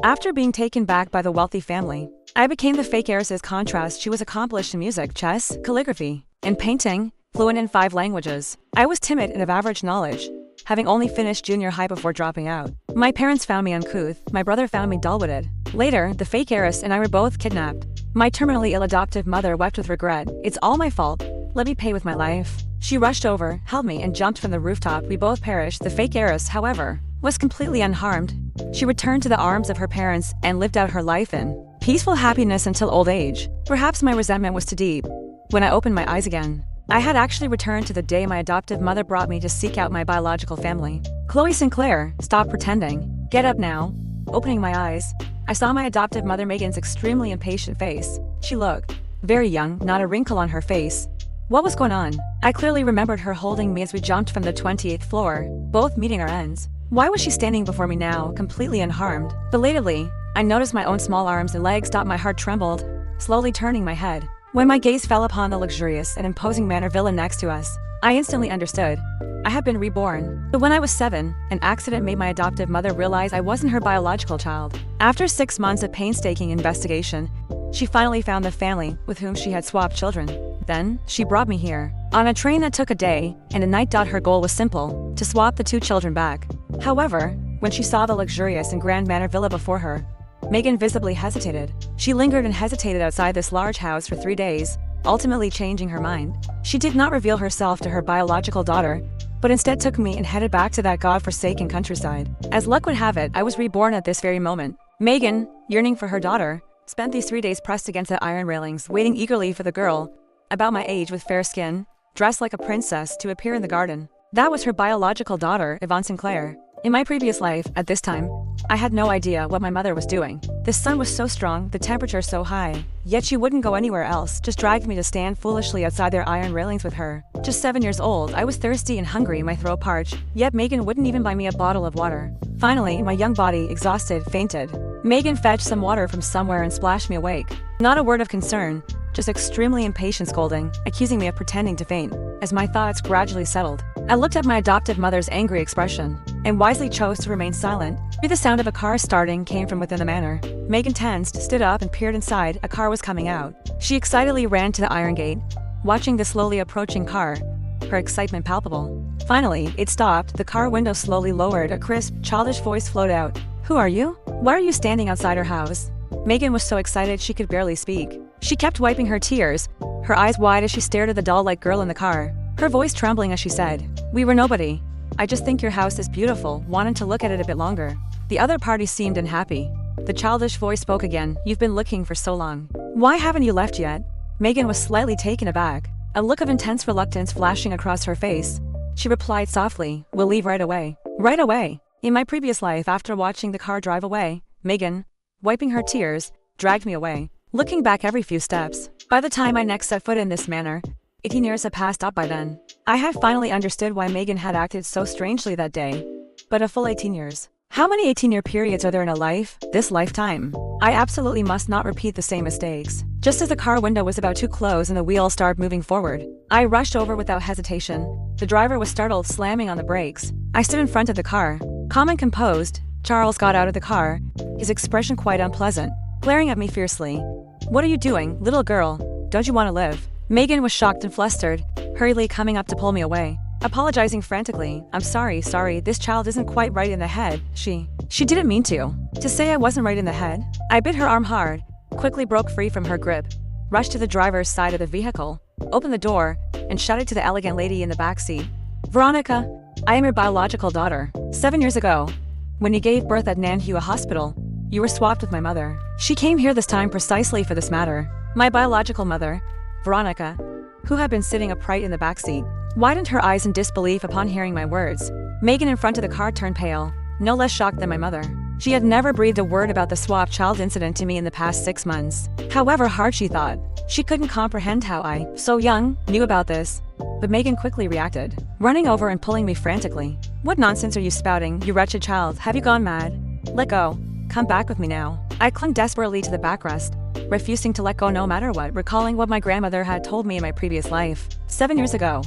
After being taken back by the wealthy family, I became the fake heiress's contrast. She was accomplished in music, chess, calligraphy, and painting, fluent in 5 languages. I was timid and of average knowledge, having only finished junior high before dropping out. My parents found me uncouth, my brother found me dull-witted. Later, the fake heiress and I were both kidnapped. My terminally ill adoptive mother wept with regret. "It's all my fault. Let me pay with my life." She rushed over, held me, and jumped from the rooftop. We both perished. The fake heiress, however, was completely unharmed. She returned to the arms of her parents and lived out her life in peaceful happiness until old age. Perhaps my resentment was too deep. When I opened my eyes again, I had actually returned to the day my adoptive mother brought me to seek out my biological family. "Chloe Sinclair, stop pretending. Get up now." Opening my eyes, I saw my adoptive mother Megan's extremely impatient face. She looked very young, not a wrinkle on her face. What was going on? I clearly remembered her holding me as we jumped from the 28th floor, both meeting our ends. Why was she standing before me now, completely unharmed? Belatedly, I noticed my own small arms and legs stop. My heart trembled, slowly turning my head. When my gaze fell upon the luxurious and imposing manor villa next to us, I instantly understood. I had been reborn. But when I was 7, an accident made my adoptive mother realize I wasn't her biological child. After 6 months of painstaking investigation, she finally found the family with whom she had swapped children. Then, she brought me here. On a train that took a day and a night. Her goal was simple: to swap the 2 children back. However, when she saw the luxurious and grand manor villa before her, Megan visibly hesitated. She lingered and hesitated outside this large house for 3 days, ultimately changing her mind. She did not reveal herself to her biological daughter, but instead took me and headed back to that god-forsaken countryside. As luck would have it, I was reborn at this very moment. Megan, yearning for her daughter, spent these 3 days pressed against the iron railings, waiting eagerly for the girl, about my age with fair skin, dressed like a princess, to appear in the garden. That was her biological daughter, Yvonne Sinclair. In my previous life, at this time, I had no idea what my mother was doing. The sun was so strong, the temperature so high, yet she wouldn't go anywhere else, just dragged me to stand foolishly outside their iron railings with her. Just 7 years old, I was thirsty and hungry, my throat parched, yet Megan wouldn't even buy me a bottle of water. Finally, my young body, exhausted, fainted. Megan fetched some water from somewhere and splashed me awake. Not a word of concern, just extremely impatient scolding, accusing me of pretending to faint. As my thoughts gradually settled, I looked at my adoptive mother's angry expression, and wisely chose to remain silent. The sound of a car starting came from within the manor. Megan tensed, stood up, and peered inside. A car was coming out. She excitedly ran to the iron gate, watching the slowly approaching car, her excitement palpable. Finally, it stopped. The car window slowly lowered. A crisp, childish voice flowed out. "Who are you? Why are you standing outside her house?" Megan was so excited she could barely speak. She kept wiping her tears, her eyes wide as she stared at the doll-like girl in the car, her voice trembling as she said, "We were nobody. I just think your house is beautiful, wanted to look at it a bit longer." The other party seemed unhappy. The childish voice spoke again. "You've been looking for so long. Why haven't you left yet?" Megan was slightly taken aback, a look of intense reluctance flashing across her face. She replied softly, "We'll leave right away." Right away. In my previous life, after watching the car drive away, Megan, wiping her tears, dragged me away, looking back every few steps. By the time I next set foot in this manor, 18 years had passed up by then. I had finally understood why Megan had acted so strangely that day. But a full 18 years. How many 18-year periods are there in a life? This lifetime. I absolutely must not repeat the same mistakes. Just as the car window was about to close and the wheels started moving forward, I rushed over without hesitation. The driver was startled, slamming on the brakes. I stood in front of the car, calm and composed. Charles got out of the car, his expression quite unpleasant, glaring at me fiercely. "What are you doing, little girl? Don't you want to live?" Megan was shocked and flustered, hurriedly coming up to pull me away, apologizing frantically. "I'm sorry, this child isn't quite right in the head. She didn't mean to." To say I wasn't right in the head? I bit her arm hard, quickly broke free from her grip, rushed to the driver's side of the vehicle, opened the door, and shouted to the elegant lady in the back seat. "Veronica, I am your biological daughter. 7 years ago, when you gave birth at Nanhua Hospital, you were swapped with my mother. She came here this time precisely for this matter." My biological mother, Veronica, who had been sitting upright in the back seat, widened her eyes in disbelief upon hearing my words. Megan in front of the car turned pale, no less shocked than my mother. She had never breathed a word about the swap child incident to me in the past 6 months. However hard she thought, she couldn't comprehend how I, so young, knew about this. But Megan quickly reacted, running over and pulling me frantically. "What nonsense are you spouting, you wretched child? Have you gone mad? Let go. Come back with me now." I clung desperately to the backrest, refusing to let go no matter what, recalling what my grandmother had told me in my previous life. 7 years ago,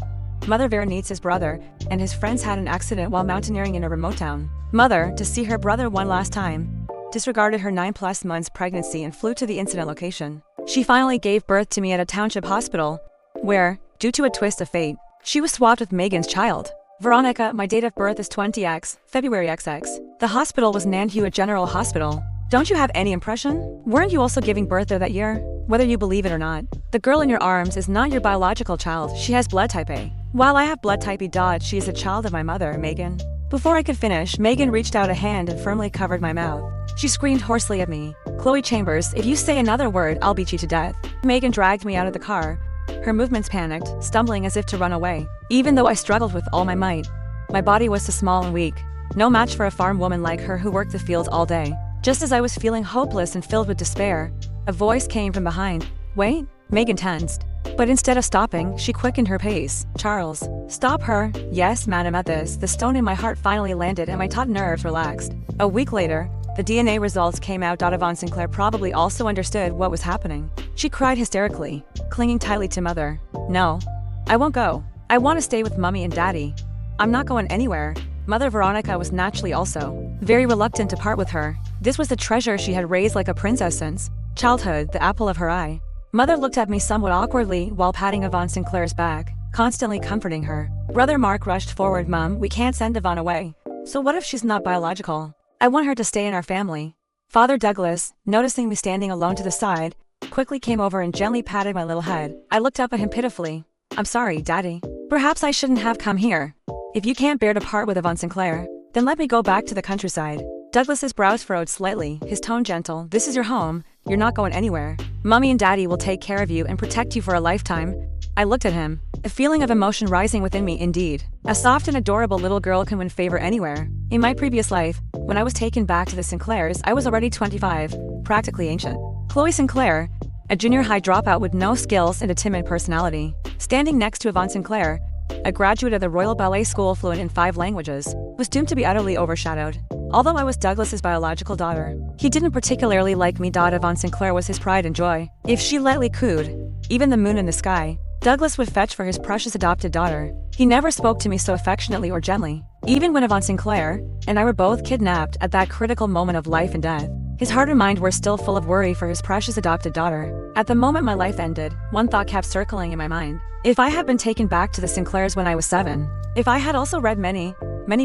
Mother Veronika's brother and his friends had an accident while mountaineering in a remote town. Mother, to see her brother one last time, disregarded her 9+ months pregnancy and flew to the incident location. She finally gave birth to me at a township hospital, where, due to a twist of fate, she was swapped with Megan's child. Veronica, my date of birth is 20x, February XX. The hospital was Nanhua General Hospital. Don't you have any impression? Weren't you also giving birth there that year? Whether you believe it or not, the girl in your arms is not your biological child, she has blood type A. While I have blood type E. She is a child of my mother, Megan. Before I could finish, Megan reached out a hand and firmly covered my mouth. She screamed hoarsely at me, "Chloe Chambers, if you say another word, I'll beat you to death." Megan dragged me out of the car. Her movements panicked, stumbling as if to run away. Even though I struggled with all my might, my body was so small and weak, no match for a farm woman like her who worked the fields all day. Just as I was feeling hopeless and filled with despair, a voice came from behind. "Wait," Megan tensed. But instead of stopping, she quickened her pace. "Charles, stop her." "Yes, madam." At this, the stone in my heart finally landed and my taut nerves relaxed. A week later, the DNA results came out. Yvonne Sinclair probably also understood what was happening. She cried hysterically, clinging tightly to mother. "No, I won't go. I want to stay with mommy and daddy. I'm not going anywhere." Mother Veronica was naturally also very reluctant to part with her. This was the treasure she had raised like a princess since childhood, the apple of her eye. Mother looked at me somewhat awkwardly while patting Yvonne Sinclair's back, constantly comforting her. Brother Mark rushed forward. "Mom, we can't send Yvonne away. So what if she's not biological? I want her to stay in our family." Father Douglas, noticing me standing alone to the side, quickly came over and gently patted my little head. I looked up at him pitifully. "I'm sorry, Daddy. Perhaps I shouldn't have come here. If you can't bear to part with Yvonne Sinclair, then let me go back to the countryside." Douglas's brows furrowed slightly, his tone gentle. "This is your home. You're not going anywhere. Mommy and Daddy will take care of you and protect you for a lifetime." I looked at him, a feeling of emotion rising within me. Indeed, a soft and adorable little girl can win favor anywhere. In my previous life, when I was taken back to the Sinclairs, I was already 25, practically ancient. Chloe Sinclair, a junior high dropout with no skills and a timid personality, standing next to Yvonne Sinclair, a graduate of the Royal Ballet School fluent in 5 languages, was doomed to be utterly overshadowed. Although I was Douglas's biological daughter, he didn't particularly like me. Yvonne Sinclair was his pride and joy. If she lightly cooed, even the moon in the sky, Douglas would fetch for his precious adopted daughter. He never spoke to me so affectionately or gently. Even when Yvonne Sinclair and I were both kidnapped at that critical moment of life and death, his heart and mind were still full of worry for his precious adopted daughter. At the moment my life ended, one thought kept circling in my mind. If I had been taken back to the Sinclairs when I was 7, if I had also read many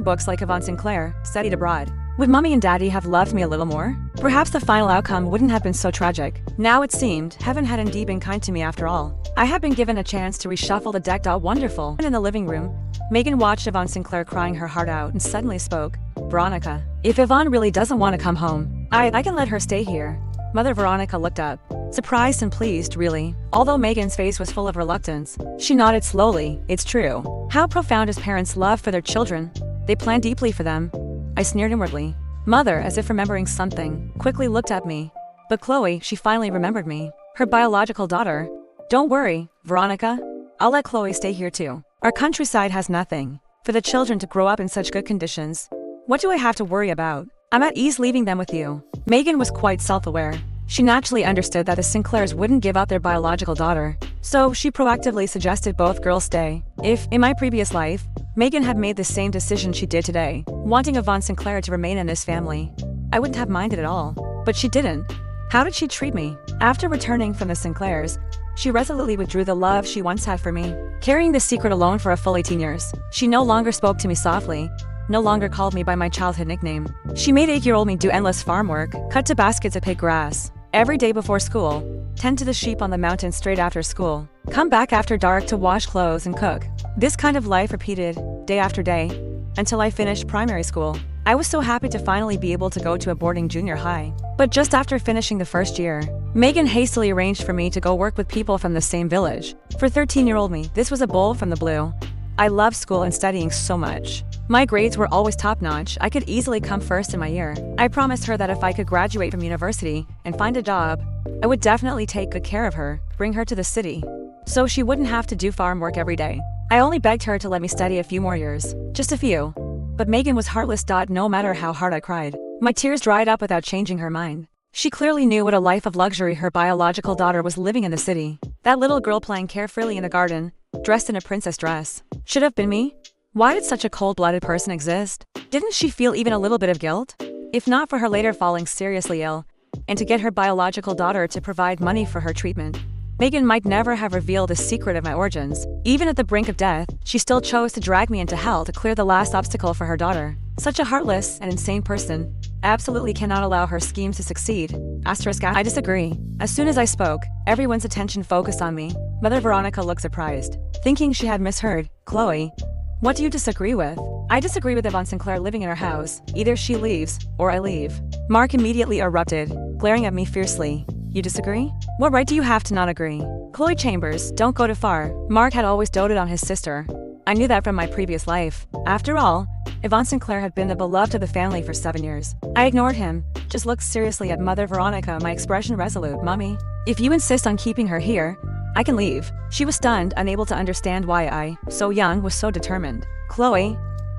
books like Yvonne Sinclair, studied abroad, would Mommy and Daddy have loved me a little more? Perhaps the final outcome wouldn't have been so tragic. Now it seemed, heaven had indeed been kind to me after all. I had been given a chance to reshuffle the deck. Wonderful. In the living room, Megan watched Yvonne Sinclair crying her heart out and suddenly spoke. "Veronica, if Yvonne really doesn't want to come home, I can let her stay here." Mother Veronica looked up, surprised and pleased, really. Although Megan's face was full of reluctance, she nodded slowly. "It's true. How profound is parents' love for their children. They plan deeply for them." I sneered inwardly. Mother, as if remembering something, quickly looked at me. But Chloe, she finally remembered me. Her biological daughter. "Don't worry, Veronica. I'll let Chloe stay here too. Our countryside has nothing. For the children to grow up in such good conditions, what do I have to worry about? I'm at ease leaving them with you." Megan was quite self-aware. She naturally understood that the Sinclairs wouldn't give up their biological daughter, so she proactively suggested both girls stay. If, in my previous life, Megan had made the same decision she did today, wanting Yvonne Sinclair to remain in this family, I wouldn't have minded at all. But she didn't. How did she treat me? After returning from the Sinclairs, she resolutely withdrew the love she once had for me, carrying this secret alone for a full 18 years. She no longer spoke to me softly, no longer called me by my childhood nickname. She made 8-year-old me do endless farm work, cut to baskets to pick grass, every day before school, tend to the sheep on the mountain straight after school, come back after dark to wash clothes and cook. This kind of life repeated, day after day, until I finished primary school. I was so happy to finally be able to go to a boarding junior high. But just after finishing the first year, Megan hastily arranged for me to go work with people from the same village. For 13-year-old me, this was a bolt from the blue. I loved school and studying so much. My grades were always top-notch. I could easily come first in my year. I promised her that if I could graduate from university and find a job, I would definitely take good care of her, bring her to the city, so she wouldn't have to do farm work every day. I only begged her to let me study a few more years, just a few. But Megan was heartless. No matter how hard I cried, my tears dried up without changing her mind. She clearly knew what a life of luxury her biological daughter was living in the city. That little girl playing carefreely in the garden, dressed in a princess dress, should have been me. Why did such a cold-blooded person exist? Didn't she feel even a little bit of guilt? if not for her later falling seriously ill, and to get her biological daughter to provide money for her treatment. Megan might never have revealed the secret of my origins. Even at the brink of death, she still chose to drag me into hell to clear the last obstacle for her daughter. Such a heartless and insane person absolutely cannot allow her schemes to succeed. I disagree. As soon as I spoke, everyone's attention focused on me. Mother Veronica looked surprised, thinking she had misheard. Chloe, what do you disagree with? I disagree with Yvonne Sinclair living in her house. Either she leaves, or I leave. Mark immediately erupted, glaring at me fiercely. You disagree? What right do you have to not agree? Chloe Chambers, don't go too far. Mark had always doted on his sister. I knew that from my previous life. After all, Yvonne Sinclair had been the beloved of the family for 7 years. I ignored him, just looked seriously at Mother Veronica, my expression resolute. Mommy, if you insist on keeping her here, I can leave. She was stunned, unable to understand why I, so young, was so determined. Chloe,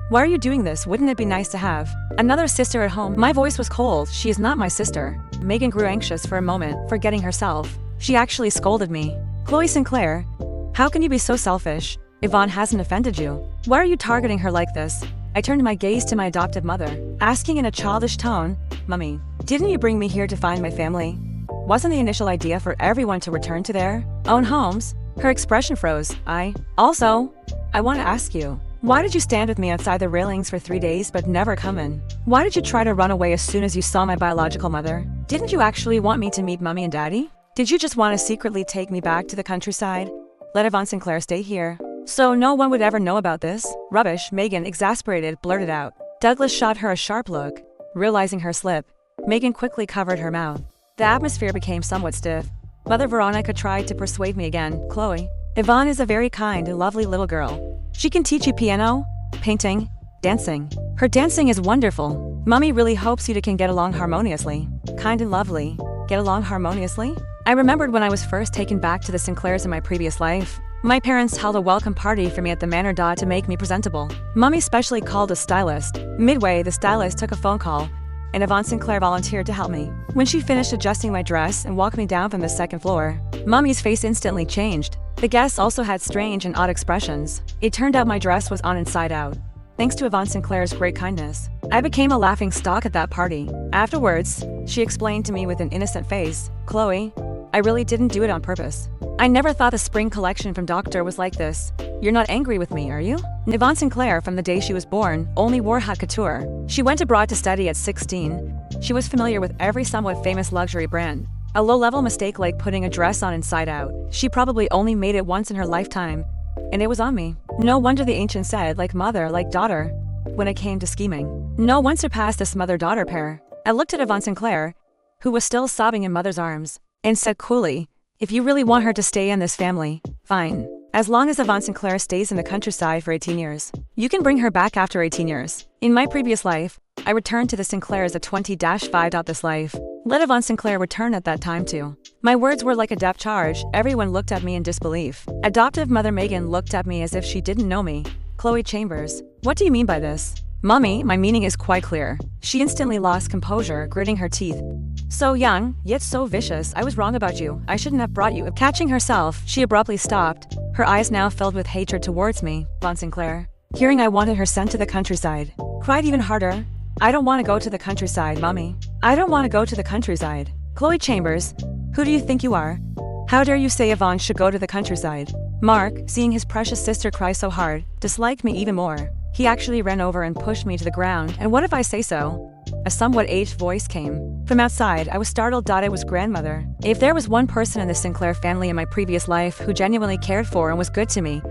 why are you doing this? Wouldn't it be nice to have another sister at home? My voice was cold. She is not my sister. Megan grew anxious for a moment, forgetting herself. She actually scolded me. Chloe Sinclair, how can you be so selfish? Yvonne hasn't offended you. Why are you targeting her like this? I turned my gaze to my adoptive mother, asking in a childish tone, Mummy, didn't you bring me here to find my family? Wasn't the initial idea for everyone to return to their own homes? Her expression froze. I want to ask you, why did you stand with me outside the railings for 3 days but never come in? Why did you try to run away as soon as you saw my biological mother? Didn't you actually want me to meet Mummy and Daddy? Did you just want to secretly take me back to the countryside? Let Yvonne Sinclair stay here, so no one would ever know about this? Rubbish, Megan, exasperated, blurted out. Douglas shot her a sharp look. Realizing her slip, Megan quickly covered her mouth. The atmosphere became somewhat stiff. Mother Veronica tried to persuade me again. Chloe, Yvonne is a very kind and lovely little girl. She can teach you piano, painting, dancing. Her dancing is wonderful. Mummy really hopes you two can get along harmoniously. Kind and lovely. Get along harmoniously? I remembered when I was first taken back to the Sinclairs in my previous life. My parents held a welcome party for me at the manor to make me presentable. Mummy specially called a stylist. Midway, the stylist took a phone call, and Yvonne Sinclair volunteered to help me. When she finished adjusting my dress and walked me down from the second floor, Mummy's face instantly changed. The guests also had strange and odd expressions. It turned out my dress was on inside out. Thanks to Yvonne Sinclair's great kindness, I became a laughing stock at that party. Afterwards, she explained to me with an innocent face, Chloe, I really didn't do it on purpose. I never thought the spring collection from Doctor was like this. You're not angry with me, are you? Yvonne Sinclair, from the day she was born, only wore haute couture. She went abroad to study at 16. She was familiar with every somewhat famous luxury brand. A low-level mistake like putting a dress on inside out. She probably only made it once in her lifetime, and it was on me. No wonder the ancients said, like mother, like daughter, when it came to scheming. No one surpassed this mother-daughter pair. I looked at Yvonne Sinclair, who was still sobbing in mother's arms, and said coolly, if you really want her to stay in this family, fine. As long as Yvonne Sinclair stays in the countryside for 18 years. You can bring her back after 18 years. In my previous life, I returned to the Sinclairs at 20-5. This life. Let Yvonne Sinclair return at that time too. My words were like a depth charge. Everyone looked at me in disbelief. Adoptive mother Megan looked at me as if she didn't know me. Chloe Chambers, what do you mean by this? Mummy, my meaning is quite clear. She instantly lost composure, gritting her teeth. So young, yet so vicious. I was wrong about you. I shouldn't have brought you. Catching herself, she abruptly stopped, her eyes now filled with hatred towards me. Yvonne Sinclair, hearing I wanted her sent to the countryside, cried even harder. I don't want to go to the countryside, Mommy. I don't want to go to the countryside. Chloe Chambers, who do you think you are? How dare you say Yvonne should go to the countryside? Mark, seeing his precious sister cry so hard, disliked me even more. He actually ran over and pushed me to the ground. And what if I say so? A somewhat aged voice came from outside. I was startled. It was grandmother. If there was one person in the Sinclair family in my previous life who genuinely cared for and was good to me,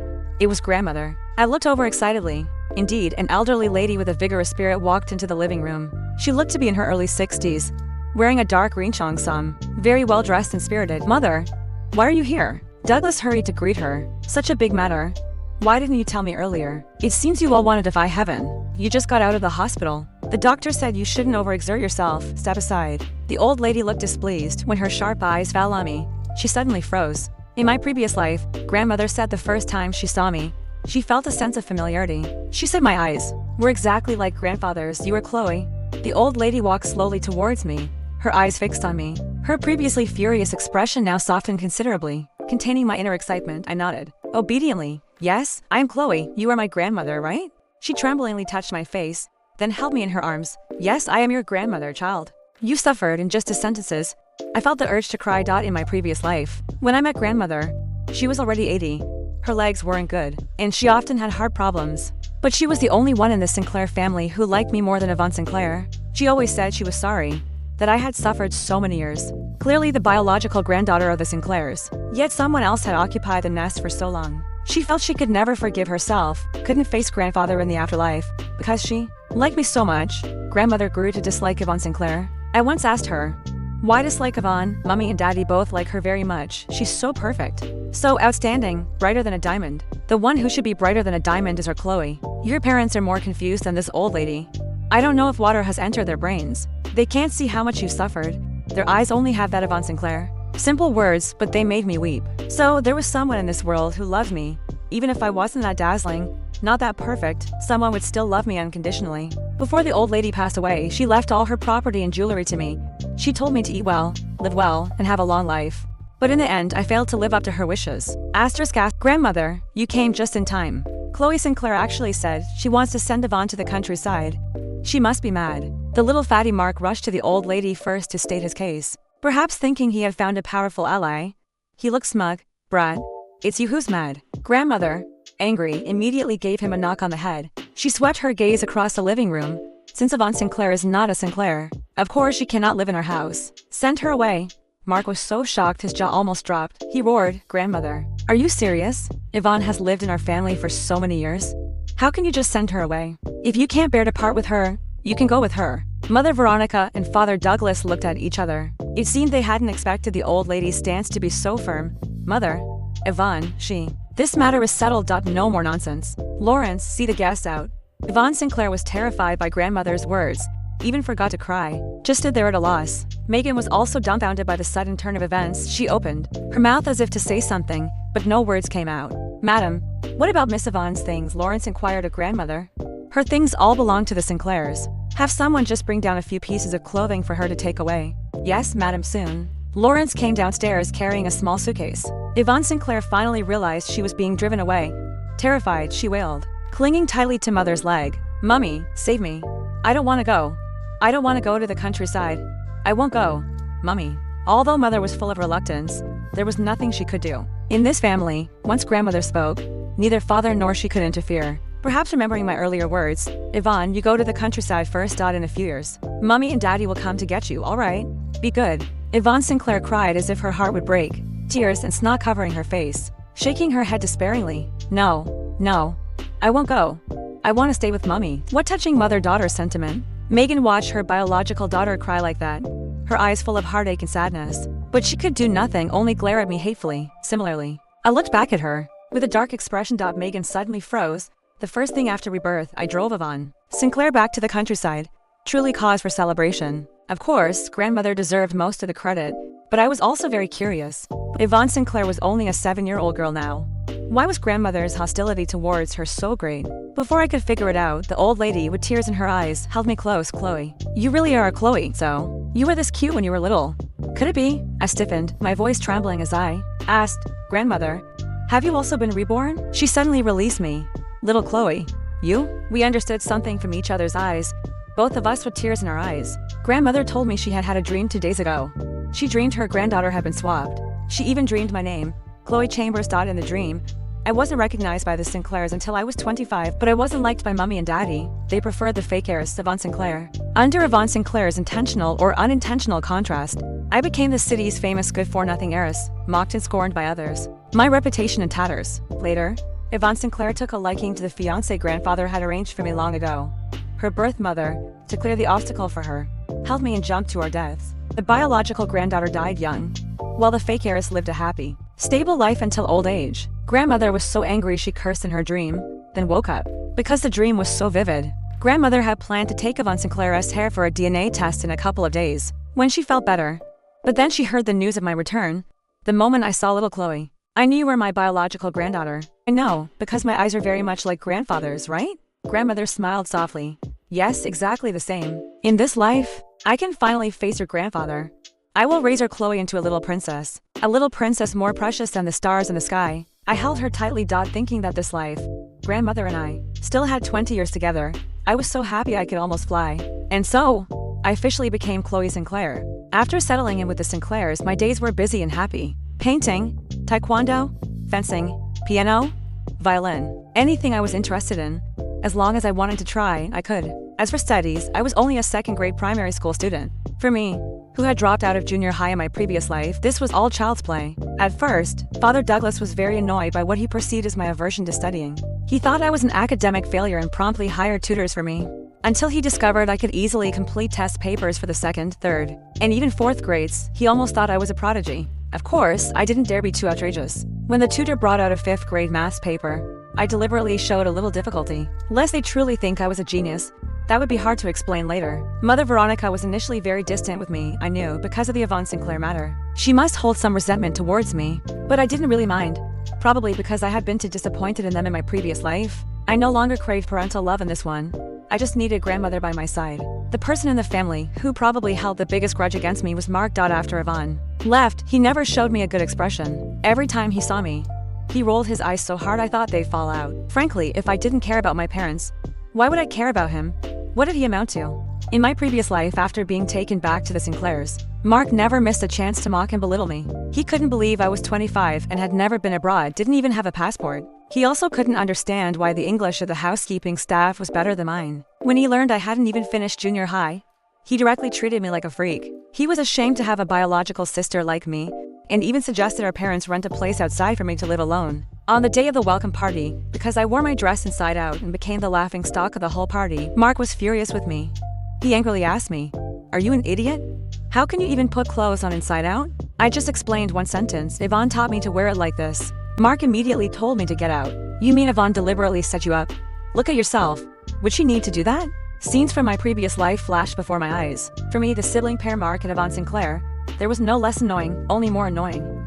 it was grandmother. I looked over excitedly. Indeed, an elderly lady with a vigorous spirit walked into the living room. She looked to be in her early 60s, wearing a dark green cheongsam, very well dressed and spirited. Mother, why are you here? Douglas hurried to greet her. Such a big matter. Why didn't you tell me earlier? It seems you all want to defy heaven. You just got out of the hospital. The doctor said you shouldn't overexert yourself. Step aside. The old lady looked displeased. When her sharp eyes fell on me, she suddenly froze. In my previous life, grandmother said the first time she saw me, she felt a sense of familiarity. She said my eyes were exactly like grandfather's. You are Chloe. The old lady walked slowly towards me, her eyes fixed on me. Her previously furious expression now softened considerably. Containing my inner excitement, I nodded. Obediently. Yes, I am Chloe. You are my grandmother, right? She tremblingly touched my face. then held me in her arms. Yes, I am your grandmother, child. You suffered in just 2 sentences. I felt the urge to cry. In my previous life, when I met grandmother, she was already 80. Her legs weren't good, and she often had heart problems. But she was the only one in the Sinclair family who liked me more than Yvonne Sinclair. She always said she was sorry that I had suffered so many years. Clearly the biological granddaughter of the Sinclairs. Yet someone else had occupied the nest for so long. She felt she could never forgive herself, couldn't face grandfather in the afterlife, because she liked me so much. Grandmother grew to dislike Yvonne Sinclair. I once asked her, why dislike Yvonne? Mommy and Daddy both like her very much. She's so perfect. So outstanding, brighter than a diamond. The one who should be brighter than a diamond is our Chloe. Your parents are more confused than this old lady. I don't know if water has entered their brains. They can't see how much you've suffered. Their eyes only have that of Yvonne Sinclair. Simple words, but they made me weep. So there was someone in this world who loved me. Even if I wasn't that dazzling, not that perfect, someone would still love me unconditionally. Before the old lady passed away, she left all her property and jewelry to me. She told me to eat well, live well, and have a long life. But in the end, I failed to live up to her wishes. Asterisk. Grandmother, you came just in time. Chloe Sinclair actually said she wants to send Yvonne to the countryside. She must be mad. The little fatty Mark rushed to the old lady first to state his case. Perhaps thinking he had found a powerful ally. He looked smug. Brat, it's you who's mad. Grandmother, angry, immediately gave him a knock on the head. She swept her gaze across the living room. Since Yvonne Sinclair is not a Sinclair, of course she cannot live in our house. Send her away. Mark was so shocked his jaw almost dropped. He roared, Grandmother, are you serious? Yvonne has lived in our family for so many years. How can you just send her away? If you can't bear to part with her, you can go with her. Mother Veronica and Father Douglas looked at each other. It seemed they hadn't expected the old lady's stance to be so firm. Mother, Yvonne, this matter is settled. No more nonsense. Lawrence, see the guests out. Yvonne Sinclair was terrified by grandmother's words, even forgot to cry, just stood there at a loss. Megan was also dumbfounded by the sudden turn of events. She opened her mouth as if to say something, but no words came out. Madam, what about Miss Yvonne's things? Lawrence inquired of grandmother. Her things all belong to the Sinclairs. Have someone just bring down a few pieces of clothing for her to take away. Yes, madam, soon. Lawrence came downstairs carrying a small suitcase. Yvonne Sinclair finally realized she was being driven away. Terrified, she wailed, clinging tightly to mother's leg. Mummy, save me. I don't want to go. I don't want to go to the countryside. I won't go. Mummy. Although mother was full of reluctance, there was nothing she could do. In this family, once grandmother spoke, neither father nor she could interfere. Perhaps remembering my earlier words, Yvonne, you go to the countryside first. In a few years, Mummy and Daddy will come to get you, all right? Be good. Yvonne Sinclair cried as if her heart would break, tears and snot covering her face, shaking her head despairingly. No. I won't go. I want to stay with Mummy. What touching mother-daughter sentiment. Megan watched her biological daughter cry like that, her eyes full of heartache and sadness. But she could do nothing, only glare at me hatefully. Similarly, I looked back at her, with a dark expression. Megan suddenly froze. The first thing after rebirth, I drove Yvonne Sinclair back to the countryside. Truly cause for celebration. Of course, grandmother deserved most of the credit, but I was also very curious. Yvonne Sinclair was only a 7-year-old girl now. Why was grandmother's hostility towards her so great? Before I could figure it out, the old lady, with tears in her eyes, held me close. Chloe, you really are a Chloe, so you were this cute when you were little. Could it be? I stiffened, my voice trembling as I asked, Grandmother, have you also been reborn? She suddenly released me. Little Chloe, you? We understood something from each other's eyes, both of us with tears in our eyes. Grandmother told me she had had a dream 2 days ago. She dreamed her granddaughter had been swapped. She even dreamed my name, Chloe Chambers. In the dream, I wasn't recognized by the Sinclairs until I was 25, but I wasn't liked by Mummy and Daddy. They preferred the fake heiress, Yvonne Sinclair. Under Yvonne Sinclair's intentional or unintentional contrast, I became the city's famous good-for-nothing heiress, mocked and scorned by others. My reputation in tatters. Later, Yvonne Sinclair took a liking to the fiancé grandfather had arranged for me long ago. Her birth mother, to clear the obstacle for her, held me and jumped to our deaths. The biological granddaughter died young, while the fake heiress lived a happy, stable life until old age. Grandmother was so angry she cursed in her dream, then woke up. Because the dream was so vivid, grandmother had planned to take Yvonne Sinclair's hair for a DNA test in a couple of days, when she felt better. But then she heard the news of my return. The moment I saw little Chloe, I knew you were my biological granddaughter. I know, because my eyes are very much like grandfather's, right? Grandmother smiled softly. Yes, exactly the same. In this life, I can finally face your grandfather. I will raise her Chloe into a little princess more precious than the stars in the sky. I held her tightly, thinking that this life, grandmother and I, still had 20 years together. I was so happy I could almost fly. And so, I officially became Chloe Sinclair. After settling in with the Sinclairs, my days were busy and happy. Painting, taekwondo, fencing, piano, violin, anything I was interested in. As long as I wanted to try, I could. As for studies, I was only a second-grade primary school student. For me, who had dropped out of junior high in my previous life, this was all child's play. At first, Father Douglas was very annoyed by what he perceived as my aversion to studying. He thought I was an academic failure and promptly hired tutors for me. Until he discovered I could easily complete test papers for the second, third, and even fourth grades, he almost thought I was a prodigy. Of course, I didn't dare be too outrageous. When the tutor brought out a fifth grade maths paper, I deliberately showed a little difficulty. Lest they truly think I was a genius, that would be hard to explain later. Mother Veronica was initially very distant with me, I knew, because of the Yvonne Sinclair matter. She must hold some resentment towards me, but I didn't really mind. Probably because I had been too disappointed in them in my previous life. I no longer craved parental love in this one. I just needed grandmother by my side. The person in the family who probably held the biggest grudge against me was Mark. After Yvonne left, he never showed me a good expression. Every time he saw me, he rolled his eyes so hard I thought they'd fall out. Frankly, if I didn't care about my parents, why would I care about him? What did he amount to? In my previous life, after being taken back to the Sinclairs, Mark never missed a chance to mock and belittle me. He couldn't believe I was 25 and had never been abroad, didn't even have a passport. He also couldn't understand why the English of the housekeeping staff was better than mine. When he learned I hadn't even finished junior high, he directly treated me like a freak. He was ashamed to have a biological sister like me, and even suggested our parents rent a place outside for me to live alone. On the day of the welcome party, because I wore my dress inside out and became the laughing stock of the whole party, Mark was furious with me. He angrily asked me, "Are you an idiot? How can you even put clothes on inside out?" I just explained one sentence. "Yvonne taught me to wear it like this." Mark immediately told me to get out. "You mean Yvonne deliberately set you up? Look at yourself. Would she need to do that?" Scenes from my previous life flashed before my eyes. For me, the sibling pair Mark and Yvonne Sinclair, there was no less annoying, only more annoying.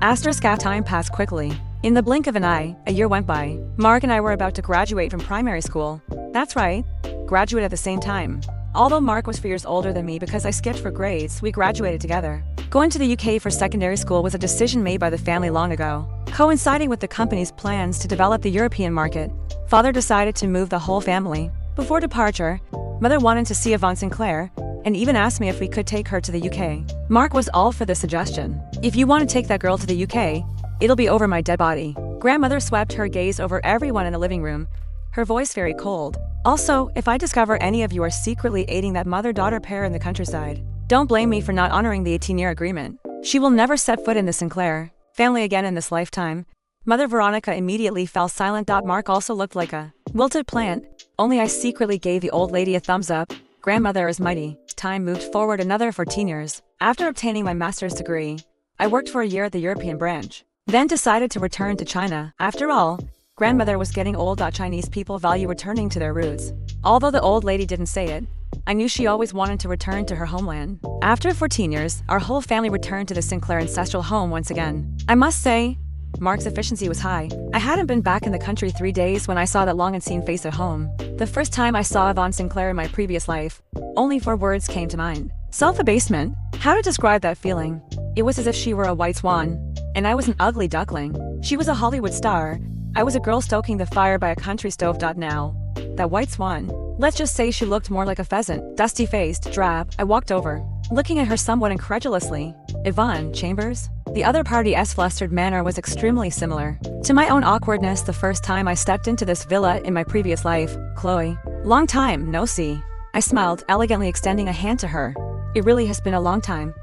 Time passed quickly. In the blink of an eye, a year went by. Mark and I were about to graduate from primary school. That's right, graduate at the same time. Although Mark was 4 years older than me because I skipped for grades, we graduated together. Going to the UK for secondary school was a decision made by the family long ago. Coinciding with the company's plans to develop the European market, Father decided to move the whole family. Before departure, Mother wanted to see Yvonne Sinclair, and even asked me if we could take her to the UK. Mark was all for the suggestion. "If you want to take that girl to the UK, it'll be over my dead body." Grandmother swept her gaze over everyone in the living room, her voice very cold. "Also, if I discover any of you are secretly aiding that mother-daughter pair in the countryside, don't blame me for not honoring the 18-year agreement. She will never set foot in the Sinclair family again in this lifetime." Mother Veronica immediately fell silent. Mark also looked like a wilted plant, only I secretly gave the old lady a thumbs up. Grandmother is mighty. Time moved forward another 14 years. After obtaining my master's degree, I worked for a year at the European branch, then decided to return to China. After all, grandmother was getting old. Chinese people value returning to their roots. Although the old lady didn't say it, I knew she always wanted to return to her homeland. After 14 years, our whole family returned to the Sinclair ancestral home once again. I must say, Mark's efficiency was high. I hadn't been back in the country 3 days when I saw that long-unseen face at home. The first time I saw Yvonne Sinclair in my previous life, only 4 words came to mind. Self-abasement. How to describe that feeling? It was as if she were a white swan, and I was an ugly duckling. She was a Hollywood star. I was a girl stoking the fire by a country stove. Now, that white swan. Let's just say she looked more like a pheasant, dusty-faced, drab. I walked over, looking at her somewhat incredulously. "Yvonne Chambers?" The other party's flustered manner was extremely similar to my own awkwardness the first time I stepped into this villa in my previous life. "Chloe, long time no see." I smiled, elegantly extending a hand to her. "It really has been a long time.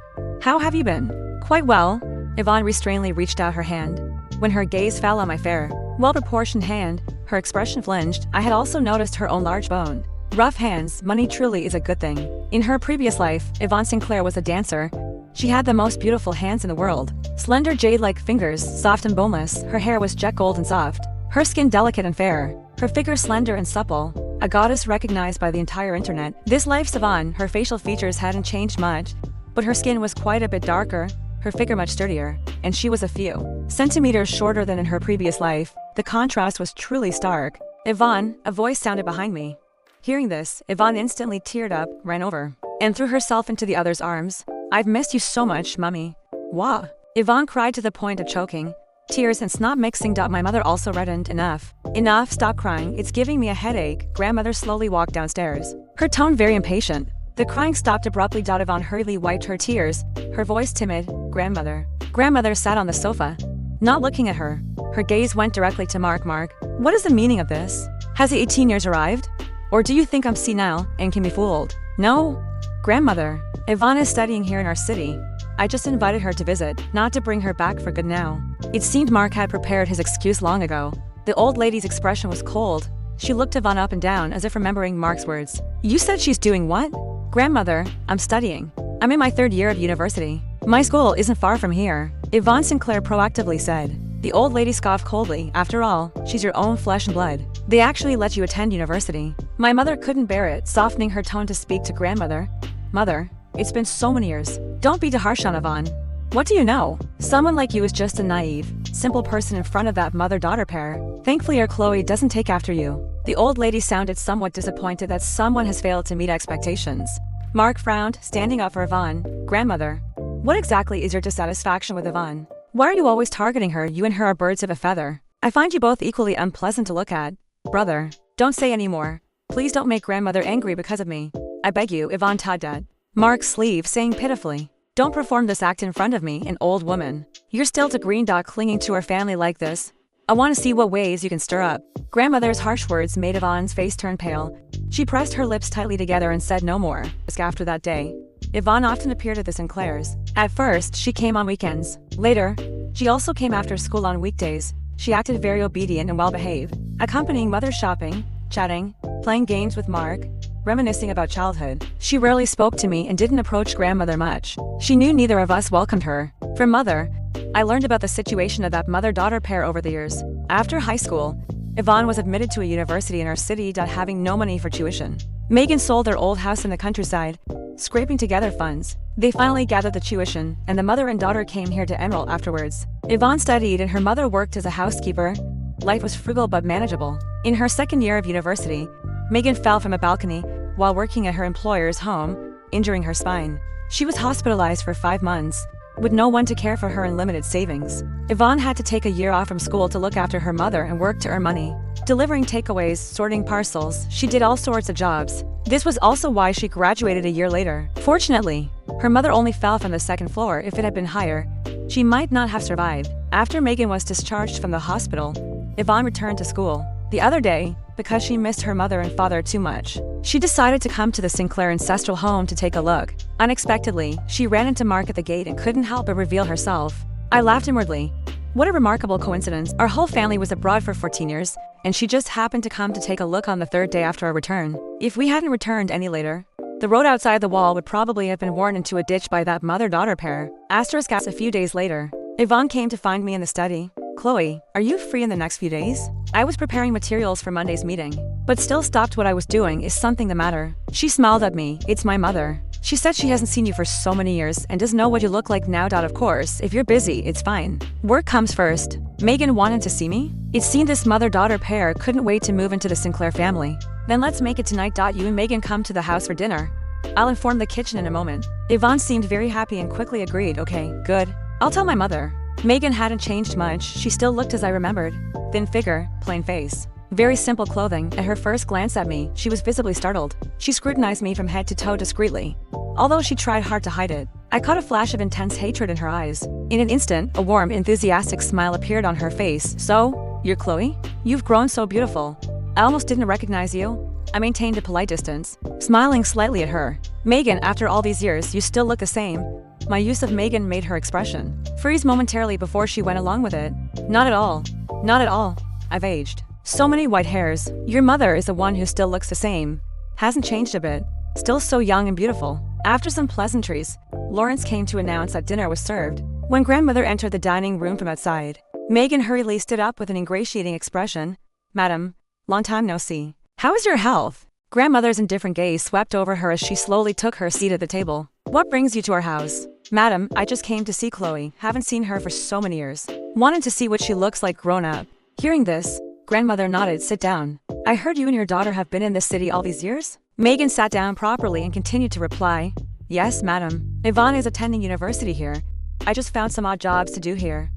How have you been?" "Quite well." Yvonne restrainedly reached out her hand. When her gaze fell on my fair, well-proportioned hand, her expression flinched. I had also noticed her own large bone. Rough hands. Money truly is a good thing. In her previous life, Yvonne Sinclair was a dancer. She had the most beautiful hands in the world. Slender jade-like fingers, soft and boneless. Her hair was jet gold and soft. Her skin delicate and fair. Her figure slender and supple. A goddess recognized by the entire internet. This life's Yvonne, her facial features hadn't changed much, but her skin was quite a bit darker, her figure much sturdier, and she was a few centimeters shorter than in her previous life. The contrast was truly stark. "Yvonne," a voice sounded behind me. Hearing this, Yvonne instantly teared up, ran over, and threw herself into the other's arms. "I've missed you so much, Mummy." "Wah!" Yvonne cried to the point of choking. Tears and snot mixing. My mother also reddened. Enough. Enough, stop crying, it's giving me a headache. Grandmother slowly walked downstairs, her tone very impatient. The crying stopped abruptly. Yvonne hurriedly wiped her tears, her voice timid. Grandmother. Grandmother sat on the sofa, not looking at her. Her gaze went directly to Mark. Mark, what is the meaning of this? Has the 18 years arrived? Or do you think I'm senile and can be fooled? No. Grandmother, Yvonne is studying here in our city. I just invited her to visit, not to bring her back for good now. It seemed Mark had prepared his excuse long ago. The old lady's expression was cold. She looked Yvonne up and down as if remembering Mark's words. You said she's doing what? Grandmother, I'm studying. I'm in my 3rd year of university. My school isn't far from here, Yvonne Sinclair proactively said. The old lady scoffed coldly. After all, she's your own flesh and blood. They actually let you attend university. My mother couldn't bear it, softening her tone to speak to grandmother. Mother, it's been so many years. Don't be too harsh on Yvonne. What do you know? Someone like you is just a naive, simple person in front of that mother-daughter pair. Thankfully our Chloe doesn't take after you. The old lady sounded somewhat disappointed that someone has failed to meet expectations. Mark frowned, standing up for Yvonne. Grandmother, what exactly is your dissatisfaction with Yvonne? Why are you always targeting her? You and her are birds of a feather. I find you both equally unpleasant to look at. Brother, don't say any more. Please don't make grandmother angry because of me. I beg you, Yvonne tugged at Mark's sleeve, saying pitifully. Don't perform this act in front of me, an old woman. You're still too green clinging to her family like this. I want to see what ways you can stir up. Grandmother's harsh words made Yvonne's face turn pale. She pressed her lips tightly together and said no more. After that day, Yvonne often appeared at the Sinclairs. At first, she came on weekends. Later, she also came after school on weekdays. She acted very obedient and well-behaved, accompanying mother shopping, chatting, playing games with Mark, reminiscing about childhood. She rarely spoke to me and didn't approach grandmother much. She knew neither of us welcomed her. From mother, I learned about the situation of that mother-daughter pair over the years. After high school, Yvonne was admitted to a university in our city, having no money for tuition. Megan sold their old house in the countryside, scraping together funds. They finally gathered the tuition, and the mother and daughter came here to enroll afterwards. Yvonne studied and her mother worked as a housekeeper. Life was frugal but manageable. In her 2nd year of university, Megan fell from a balcony while working at her employer's home, injuring her spine. She was hospitalized for 5 months, with no one to care for her and limited savings. Yvonne had to take a year off from school to look after her mother and work to earn money. Delivering takeaways, sorting parcels, she did all sorts of jobs. This was also why she graduated a year later. Fortunately, her mother only fell from the 2nd floor. If it had been higher, she might not have survived. After Megan was discharged from the hospital, Yvonne returned to school. The other day, because she missed her mother and father too much, she decided to come to the Sinclair ancestral home to take a look. Unexpectedly, she ran into Mark at the gate and couldn't help but reveal herself. I laughed inwardly. What a remarkable coincidence. Our whole family was abroad for 14 years, and she just happened to come to take a look on the 3rd day after our return. If we hadn't returned any later, the road outside the wall would probably have been worn into a ditch by that mother-daughter pair. Asterisk. A few days later, Yvonne came to find me in the study. Chloe, are you free in the next few days? I was preparing materials for Monday's meeting, but still stopped what I was doing. Is something the matter? She smiled at me. It's my mother. She said she hasn't seen you for so many years and doesn't know what you look like now. Of course, if you're busy, it's fine. Work comes first. Megan wanted to see me? It seemed this mother-daughter pair couldn't wait to move into the Sinclair family. Then let's make it tonight. You and Megan come to the house for dinner. I'll inform the kitchen in a moment. Yvonne seemed very happy and quickly agreed. Okay, good. I'll tell my mother. Megan hadn't changed much. She still looked as I remembered. Thin figure, plain face. Very simple clothing. At her first glance at me, she was visibly startled. She scrutinized me from head to toe discreetly, although she tried hard to hide it. I caught a flash of intense hatred in her eyes. In an instant, a warm, enthusiastic smile appeared on her face. So, you're Chloe? You've grown so beautiful. I almost didn't recognize you. I maintained a polite distance, smiling slightly at her. Megan, after all these years, you still look the same. My use of Megan made her expression freeze momentarily before she went along with it. Not at all. Not at all. I've aged. So many white hairs. Your mother is the one who still looks the same. Hasn't changed a bit. Still so young and beautiful. After some pleasantries, Lawrence came to announce that dinner was served. When grandmother entered the dining room from outside, Megan hurriedly stood up with an ingratiating expression. Madam, long time no see. How is your health? Grandmother's indifferent gaze swept over her as she slowly took her seat at the table. What brings you to our house? Madam, I just came to see Chloe. Haven't seen her for so many years. Wanted to see what she looks like grown up. Hearing this, grandmother nodded. Sit down. I heard you and your daughter have been in this city all these years? Megan sat down properly and continued to reply. Yes, madam. Yvonne is attending university here. I just found some odd jobs to do here.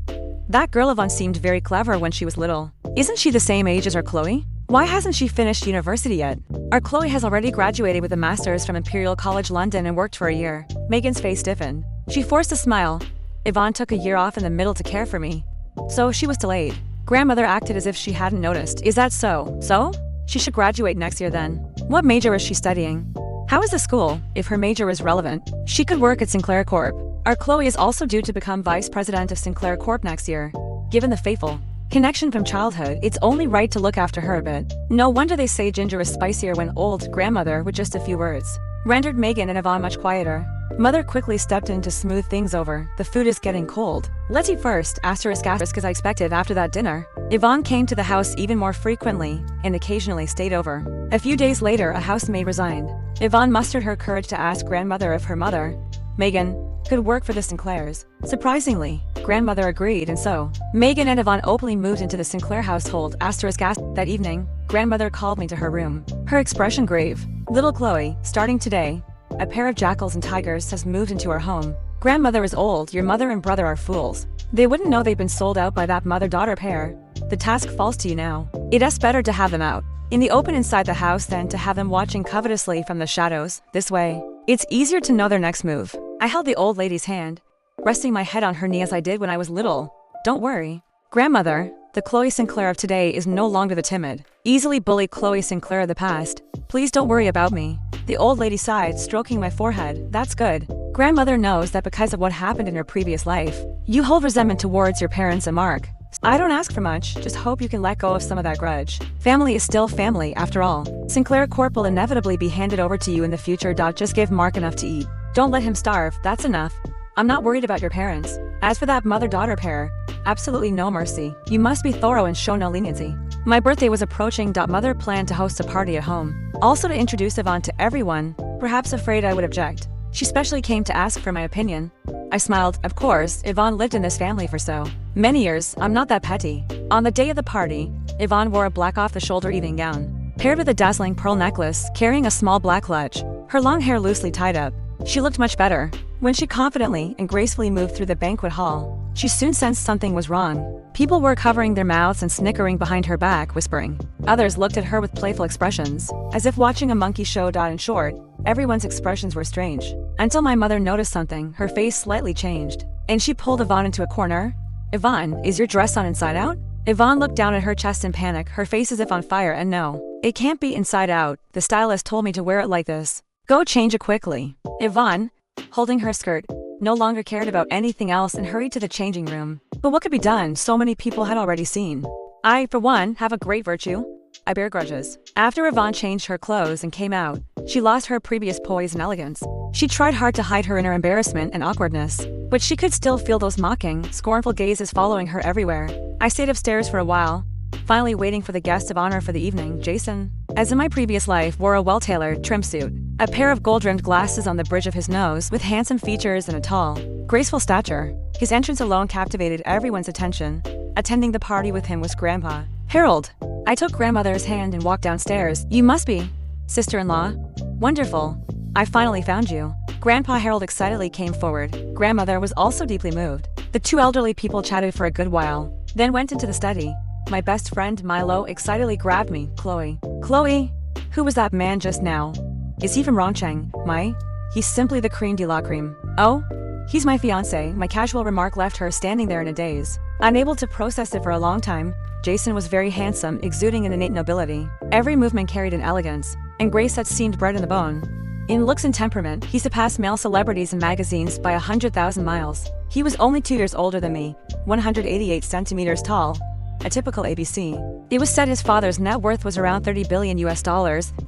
That girl Yvonne seemed very clever when she was little. Isn't she the same age as our Chloe? Why hasn't she finished university yet? Our Chloe has already graduated with a master's from Imperial College London and worked for a year. Megan's face stiffened. She forced a smile. Yvonne took a year off in the middle to care for me. So she was delayed. Grandmother acted as if she hadn't noticed. Is that so? So? She should graduate next year then. What major is she studying? How is the school? If her major is relevant, she could work at Sinclair Corp. Our Chloe is also due to become vice president of Sinclair Corp next year. Given the fateful connection from childhood, it's only right to look after her a bit. No wonder they say ginger is spicier when old. Grandmother, with just a few words, rendered Megan and Yvonne much quieter. Mother quickly stepped in to smooth things over. The food is getting cold. Let's eat first, asterisk as I expected after that dinner. Yvonne came to the house even more frequently and occasionally stayed over. A few days later, a housemaid resigned. Yvonne mustered her courage to ask grandmother if her mother, Megan, could work for the Sinclairs. Surprisingly, grandmother agreed, and so Megan and Yvonne openly moved into the Sinclair household, asterisk. That evening, grandmother called me to her room. Her expression grave. Little Chloe, starting today, a pair of jackals and tigers has moved into our home. Grandmother is old. Your mother and brother are fools. They wouldn't know they've been sold out by that mother-daughter pair. The task falls to you now. It's better to have them out in the open inside the house than to have them watching covetously from the shadows. This way, it's easier to know their next move. I held the old lady's hand, resting my head on her knee as I did when I was little. Don't worry, grandmother. The Chloe Sinclair of today is no longer the timid, easily bullied Chloe Sinclair of the past. Please don't worry about me. The old lady sighed, stroking my forehead. That's good. Grandmother knows that because of what happened in your previous life, you hold resentment towards your parents and Mark. I don't ask for much, just hope you can let go of some of that grudge. Family is still family, after all. Sinclair Corp will inevitably be handed over to you in the future. Just give Mark enough to eat. Don't let him starve, that's enough. I'm not worried about your parents. As for that mother-daughter pair, absolutely no mercy. You must be thorough and show no leniency. My birthday was approaching. Mother planned to host a party at home, also to introduce Yvonne to everyone, perhaps afraid I would object. She specially came to ask for my opinion. I smiled. Of course, Yvonne lived in this family for so many years. I'm not that petty. On the day of the party, Yvonne wore a black off-the-shoulder evening gown, paired with a dazzling pearl necklace, carrying a small black clutch, her long hair loosely tied up. She looked much better. When she confidently and gracefully moved through the banquet hall, she soon sensed something was wrong. People were covering their mouths and snickering behind her back, whispering. Others looked at her with playful expressions, as if watching a monkey show. In short, everyone's expressions were strange. Until my mother noticed something. Her face slightly changed, and she pulled Yvonne into a corner. Yvonne, is your dress on inside out? Yvonne looked down at her chest in panic, her face as if on fire. And no, it can't be inside out. The stylist told me to wear it like this. Go change it quickly. Yvonne, holding her skirt, no longer cared about anything else and hurried to the changing room. But what could be done? So many people had already seen. I, for one, have a great virtue. I bear grudges. After Yvonne changed her clothes and came out, she lost her previous poise and elegance. She tried hard to hide her inner embarrassment and awkwardness, but she could still feel those mocking, scornful gazes following her everywhere. I stayed upstairs for a while, finally waiting for the guest of honor for the evening. Jason, as in my previous life, wore a well-tailored trim suit, a pair of gold-rimmed glasses on the bridge of his nose, with handsome features and a tall, graceful stature. His entrance alone captivated everyone's attention. Attending the party with him was Grandpa Harold. I took grandmother's hand and walked downstairs. You must be sister-in-law. Wonderful. I finally found you. Grandpa Harold excitedly came forward. Grandmother was also deeply moved. The two elderly people chatted for a good while, then went into the study. My best friend Milo excitedly grabbed me. Chloe. Chloe? Who was that man just now? Is he from Rongcheng? He's simply the creme de la creme. Oh? He's my fiancé. My casual remark left her standing there in a daze, unable to process it for a long time. Jason was very handsome, exuding an innate nobility. Every movement carried an elegance and grace that seemed bred in the bone. In looks and temperament, he surpassed male celebrities in magazines by 100,000 miles. He was only 2 years older than me, 188 centimeters tall, a typical ABC. It was said his father's net worth was around $30 billion,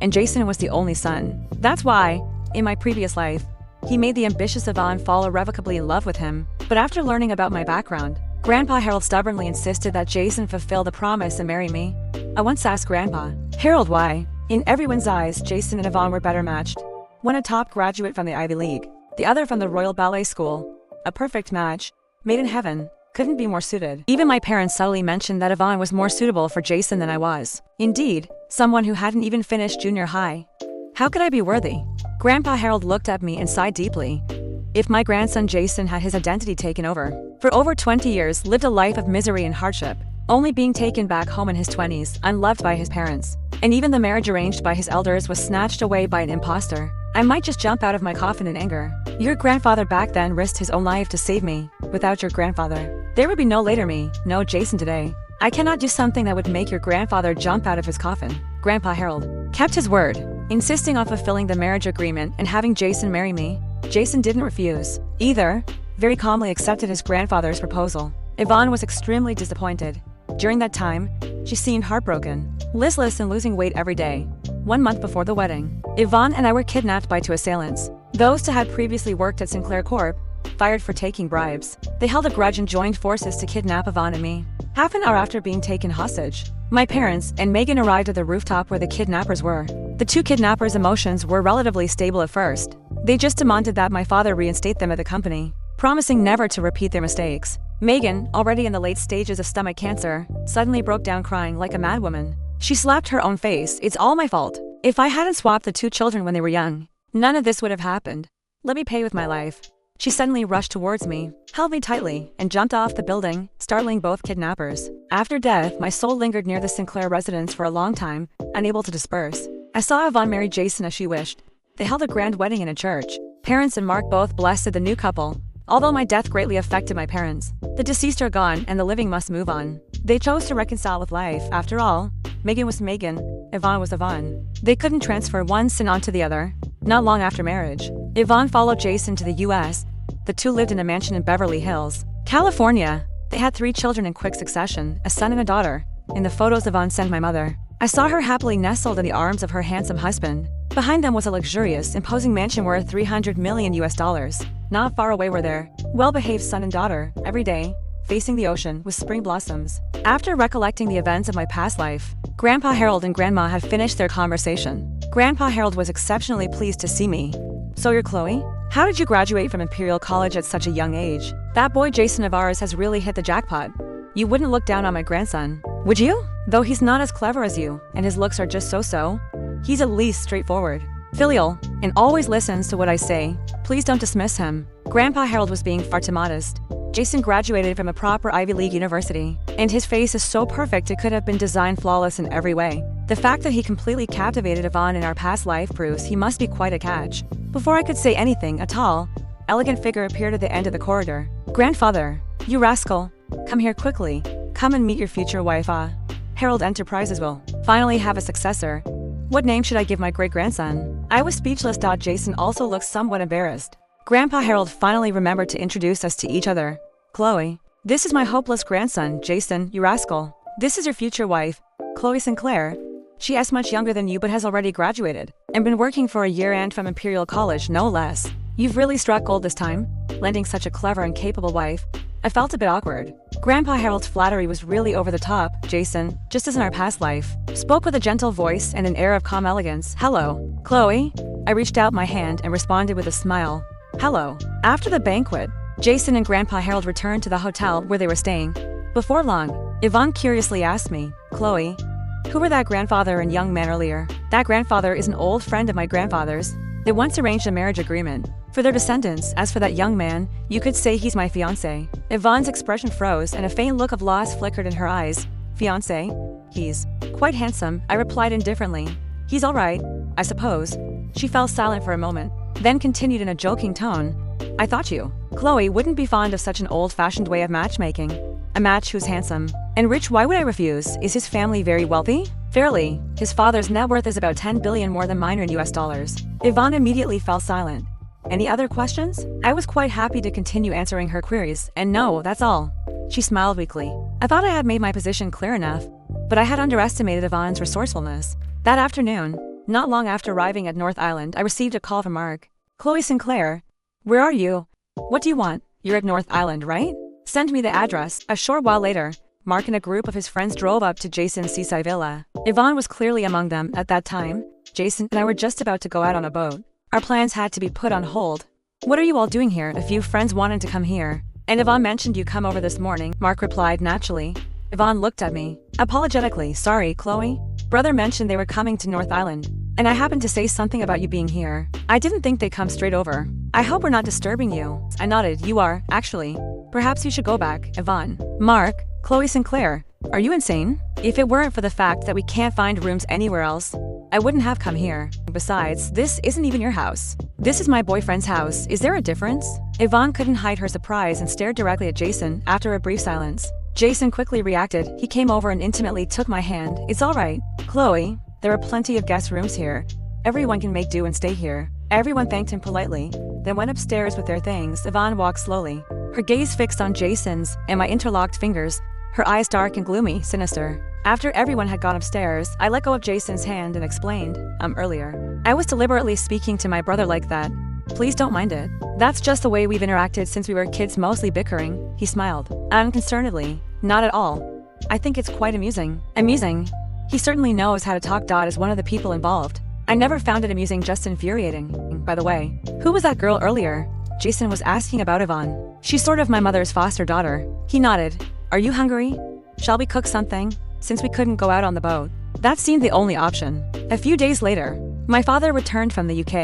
and Jason was the only son. That's why, in my previous life, he made the ambitious Yvonne fall irrevocably in love with him. But after learning about my background, Grandpa Harold stubbornly insisted that Jason fulfill the promise and marry me. I once asked Grandpa Harold why. In everyone's eyes, Jason and Yvonne were better matched. One a top graduate from the Ivy League, the other from the Royal Ballet School. A perfect match, made in heaven. Couldn't be more suited. Even my parents subtly mentioned that Yvonne was more suitable for Jason than I was. Indeed, someone who hadn't even finished junior high. How could I be worthy? Grandpa Harold looked at me and sighed deeply. if my grandson Jason had his identity taken over. For over 20 years, lived a life of misery and hardship, only being taken back home in his 20s, unloved by his parents. And even the marriage arranged by his elders was snatched away by an imposter. I might just jump out of my coffin in anger. Your grandfather back then risked his own life to save me. Without your grandfather, there would be no later me, no Jason today. I cannot do something that would make your grandfather jump out of his coffin. Grandpa Harold kept his word, insisting on fulfilling the marriage agreement and having Jason marry me. Jason didn't refuse either, very calmly accepted his grandfather's proposal. Yvonne was extremely disappointed. During that time, she seemed heartbroken, listless and losing weight every day. 1 month before the wedding, Yvonne and I were kidnapped by 2 assailants. Those 2 had previously worked at Sinclair Corp, fired for taking bribes. They held a grudge and joined forces to kidnap Yvonne and me. Half an hour after being taken hostage, my parents and Megan arrived at the rooftop where the kidnappers were. The 2 kidnappers' emotions were relatively stable at first. They just demanded that my father reinstate them at the company, promising never to repeat their mistakes. Megan, already in the late stages of stomach cancer, suddenly broke down crying like a madwoman. She slapped her own face. It's all my fault. If I hadn't swapped the 2 children when they were young, none of this would have happened. Let me pay with my life. She suddenly rushed towards me, held me tightly, and jumped off the building, startling both kidnappers. After death, my soul lingered near the Sinclair residence for a long time, unable to disperse. I saw Yvonne marry Jason as she wished. They held a grand wedding in a church. Parents and Mark both blessed the new couple. Although my death greatly affected my parents, the deceased are gone and the living must move on. They chose to reconcile with life. After all, Megan was Megan, Yvonne was Yvonne. They couldn't transfer one sin onto the other. Not long after marriage, Yvonne followed Jason to the US. The 2 lived in a mansion in Beverly Hills, California. They had 3 children in quick succession, a son and a daughter. In the photos Yvonne sent my mother, I saw her happily nestled in the arms of her handsome husband. Behind them was a luxurious, imposing mansion worth $300 million. Not far away were their well-behaved son and daughter, every day, facing the ocean with spring blossoms. After recollecting the events of my past life, Grandpa Harold and Grandma had finished their conversation. Grandpa Harold was exceptionally pleased to see me. So you're Chloe? How did you graduate from Imperial College at such a young age? That boy Jason of ours has really hit the jackpot. You wouldn't look down on my grandson, would you? Though he's not as clever as you, and his looks are just so-so, he's at least straightforward, filial, and always listens to what I say. Please don't dismiss him. Grandpa Harold was being far too modest. Jason graduated from a proper Ivy League university, and his face is so perfect it could have been designed flawless in every way. The fact that he completely captivated Yvonne in our past life proves he must be quite a catch. Before I could say anything, a tall, elegant figure appeared at the end of the corridor. Grandfather, you rascal, come here quickly. Come and meet your future wife. Harold Enterprises will finally have a successor. What name should I give my great-grandson? I was speechless. Jason also looked somewhat embarrassed. Grandpa Harold finally remembered to introduce us to each other. Chloe, this is my hopeless grandson. Jason, you rascal. This is your future wife, Chloe Sinclair. She is much younger than you but has already graduated and been working for a year and from Imperial College, no less. You've really struck gold this time, lending such a clever and capable wife. I felt a bit awkward. Grandpa Harold's flattery was really over the top. Jason, just as in our past life, spoke with a gentle voice and an air of calm elegance. Hello, Chloe. I reached out my hand and responded with a smile. Hello. After the banquet, Jason and Grandpa Harold returned to the hotel where they were staying. Before long, Yvonne curiously asked me, Chloe, who were that grandfather and young man earlier? That grandfather is an old friend of my grandfather's. They once arranged a marriage agreement for their descendants. As for that young man, you could say he's my fiancé. Yvonne's expression froze and a faint look of loss flickered in her eyes. Fiancé? He's quite handsome, I replied indifferently. He's all right, I suppose. She fell silent for a moment, then continued in a joking tone. I thought you, Chloe, wouldn't be fond of such an old-fashioned way of matchmaking. A match who's handsome and rich, why would I refuse? Is his family very wealthy? Fairly. His father's net worth is about 10 billion more than mine in US dollars. Yvonne immediately fell silent. Any other questions? I was quite happy to continue answering her queries, and no, that's all. She smiled weakly. I thought I had made my position clear enough, but I had underestimated Yvonne's resourcefulness. That afternoon, not long after arriving at North Island, I received a call from Mark. Chloe Sinclair, where are you? What do you want? You're at North Island, right? Send me the address. A short while later, Mark and a group of his friends drove up to Jason's seaside villa. Yvonne was clearly among them at that time. Jason and I were just about to go out on a boat. Our plans had to be put on hold. What are you all doing here? A few friends wanted to come here. And Yvonne mentioned you come over this morning, Mark replied naturally. Yvonne looked at me apologetically. Sorry, Chloe. Brother mentioned they were coming to North Island. and I happened to say something about you being here. I didn't think they'd come straight over. I hope we're not disturbing you. I nodded. You are, actually. Perhaps you should go back, Yvonne. Mark, Chloe Sinclair. Are you insane? If it weren't for the fact that we can't find rooms anywhere else, I wouldn't have come here. Besides, this isn't even your house. This is my boyfriend's house. Is there a difference? Yvonne couldn't hide her surprise and stared directly at Jason after a brief silence. Jason quickly reacted. He came over and intimately took my hand. It's all right, Chloe. There are plenty of guest rooms here. Everyone can make do and stay here. Everyone thanked him politely, then went upstairs with their things. Yvonne walked slowly, her gaze fixed on Jason's and my interlocked fingers, her eyes dark and gloomy, sinister. After everyone had gone upstairs, I let go of Jason's hand and explained, earlier. I was deliberately speaking to my brother like that. Please don't mind it. That's just the way we've interacted since we were kids, mostly bickering. He smiled, unconcernedly. Not at all. I think it's quite amusing. Amusing? He certainly knows how to talk. As one of the people involved, I never found it amusing, just infuriating. By the way, who was that girl earlier? Jason was asking about Yvonne. She's sort of my mother's foster daughter. He nodded. Are you hungry? Shall we cook something? Since we couldn't go out on the boat, that seemed the only option. A few days later, my father returned from the UK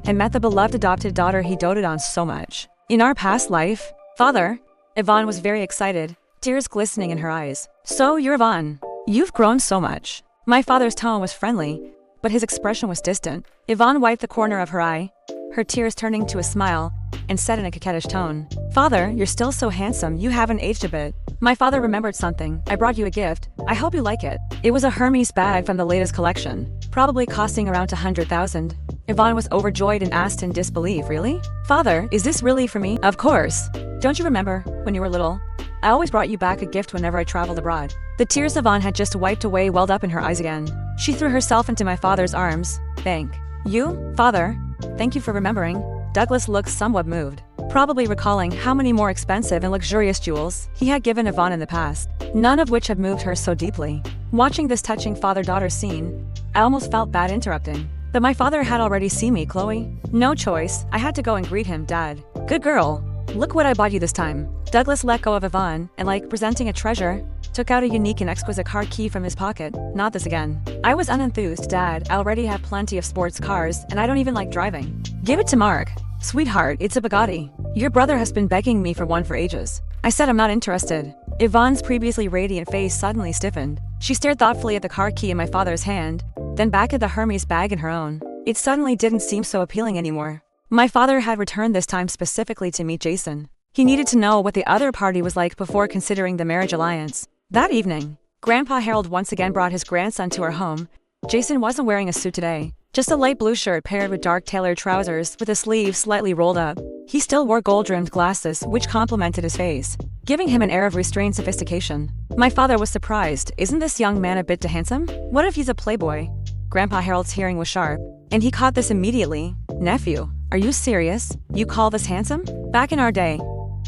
and met the beloved adopted daughter he doted on so much. In our past life, father, Yvonne was very excited, tears glistening in her eyes. So you're Yvonne. You've grown so much. My father's tone was friendly, but his expression was distant. Yvonne wiped the corner of her eye, her tears turning to a smile, and said in a coquettish tone, Father, you're still so handsome, you haven't aged a bit. My father remembered something. I brought you a gift. I hope you like it. It was a Hermes bag from the latest collection, probably costing around 100,000. Yvonne was overjoyed and asked in disbelief, Really? Father, is this really for me? Of course. Don't you remember, when you were little? I always brought you back a gift whenever I traveled abroad. The tears Yvonne had just wiped away welled up in her eyes again. She threw herself into my father's arms. Thank you, Father. Thank you for remembering. Douglas looked somewhat moved, probably recalling how many more expensive and luxurious jewels he had given Yvonne in the past, none of which had moved her so deeply. Watching this touching father-daughter scene, I almost felt bad interrupting. But my father had already seen me, Chloe. No choice, I had to go and greet him. Dad. Good girl. Look what I bought you this time. Douglas let go of Yvonne and, like presenting a treasure, took out a unique and exquisite car key from his pocket. Not this again. I was unenthused. Dad, I already have plenty of sports cars and I don't even like driving. Give it to Mark. Sweetheart, it's a Bugatti. Your brother has been begging me for one for ages. I said I'm not interested. Yvonne's previously radiant face suddenly stiffened. She stared thoughtfully at the car key in my father's hand, then back at the Hermes bag in her own. It suddenly didn't seem so appealing anymore. My father had returned this time specifically to meet Jason. He needed to know what the other party was like before considering the marriage alliance. That evening, Grandpa Harold once again brought his grandson to our home. Jason wasn't wearing a suit today, just a light blue shirt paired with dark tailored trousers with the sleeves slightly rolled up. He still wore gold-rimmed glasses, which complemented his face, giving him an air of restrained sophistication. My father was surprised. Isn't this young man a bit too handsome? What if he's a playboy? Grandpa Harold's hearing was sharp, and he caught this immediately. Nephew, are you serious? You call this handsome? Back in our day,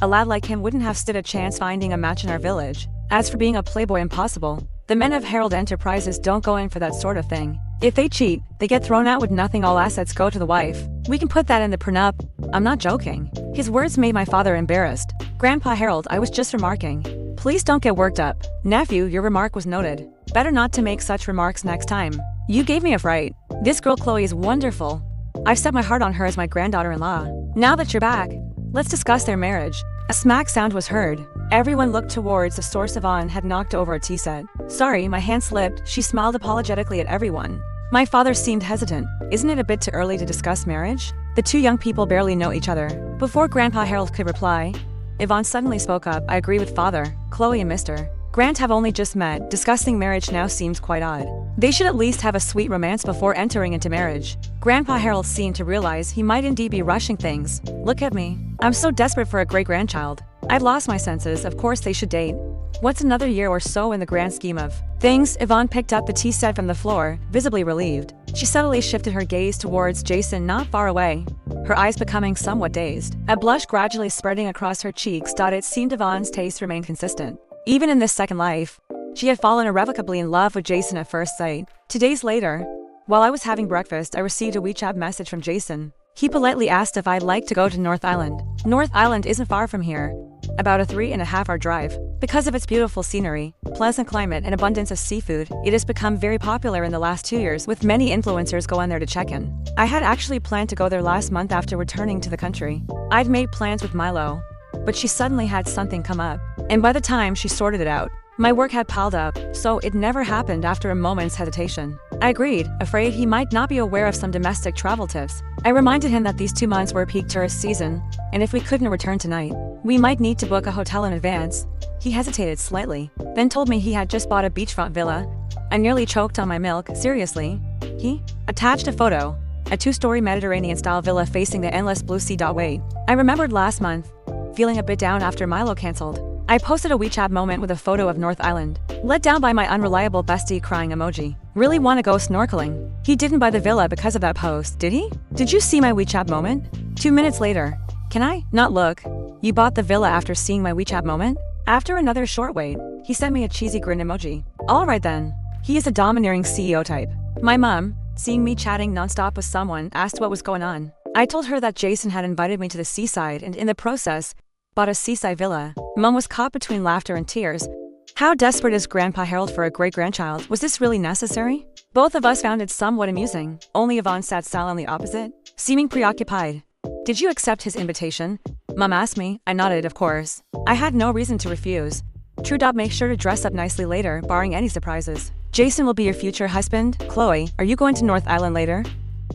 a lad like him wouldn't have stood a chance finding a match in our village. As for being a playboy, impossible. The men of Harold Enterprises don't go in for that sort of thing. If they cheat, they get thrown out with nothing. All assets go to the wife. We can put that in the prenup. I'm not joking. His words made my father embarrassed. Grandpa Harold, I was just remarking. Please don't get worked up. Nephew, your remark was noted. Better not to make such remarks next time. You gave me a fright. This girl Chloe is wonderful. I've set my heart on her as my granddaughter-in-law. Now that you're back, let's discuss their marriage. A smack sound was heard. Everyone looked towards the source. Yvonne had knocked over a tea set. Sorry, my hand slipped. She smiled apologetically at everyone. My father seemed hesitant. Isn't it a bit too early to discuss marriage? The two young people barely know each other. Before Grandpa Harold could reply, Yvonne suddenly spoke up. I agree with Father. Chloe and Mr. Grant have only just met. Discussing marriage now seems quite odd. They should at least have a sweet romance before entering into marriage. Grandpa Harold seemed to realize he might indeed be rushing things. Look at me. I'm so desperate for a great-grandchild. I've lost my senses. Of course they should date. What's another year or so in the grand scheme of things? Yvonne picked up the tea set from the floor, visibly relieved. She subtly shifted her gaze towards Jason not far away, her eyes becoming somewhat dazed. A blush gradually spreading across her cheeks. It seemed Yvonne's taste remained consistent. Even in this second life, she had fallen irrevocably in love with Jason at first sight. 2 days later, while I was having breakfast, I received a WeChat message from Jason. He politely asked if I'd like to go to North Island. North Island isn't far from here. about a 3.5-hour drive. Because of its beautiful scenery, pleasant climate, and abundance of seafood, it has become very popular in the last 2 years, with many influencers going there to check in. I had actually planned to go there last month after returning to the country. I'd made plans with Milo, but she suddenly had something come up, and by the time she sorted it out, my work had piled up, so it never happened. After a moment's hesitation, I agreed, afraid he might not be aware of some domestic travel tips. I reminded him that these 2 months were peak tourist season, and if we couldn't return tonight, we might need to book a hotel in advance. He hesitated slightly, then told me he had just bought a beachfront villa. I nearly choked on my milk. Seriously? He attached a photo, a 2-story Mediterranean-style villa facing the endless blue sea. Wait, I remembered last month, feeling a bit down after Milo canceled. I posted a WeChat moment with a photo of North Island. Let down by my unreliable bestie crying emoji. Really want to go snorkeling. He didn't buy the villa because of that post, did he? Did you see my WeChat moment? 2 minutes later. Can I not look? You bought the villa after seeing my WeChat moment? After another short wait, he sent me a cheesy grin emoji. Alright then. He is a domineering CEO type. My mom, seeing me chatting nonstop with someone, asked what was going on. I told her that Jason had invited me to the seaside and in the process, bought a seaside villa. Mom was caught between laughter and tears. How desperate is Grandpa Harold for a great-grandchild? Was this really necessary? Both of us found it somewhat amusing. Only Yvonne sat silently opposite, seeming preoccupied. Did you accept his invitation? Mom asked me. I nodded, of course. I had no reason to refuse. True. Make sure to dress up nicely later, barring any surprises. Jason will be your future husband. Chloe, are you going to North Island later?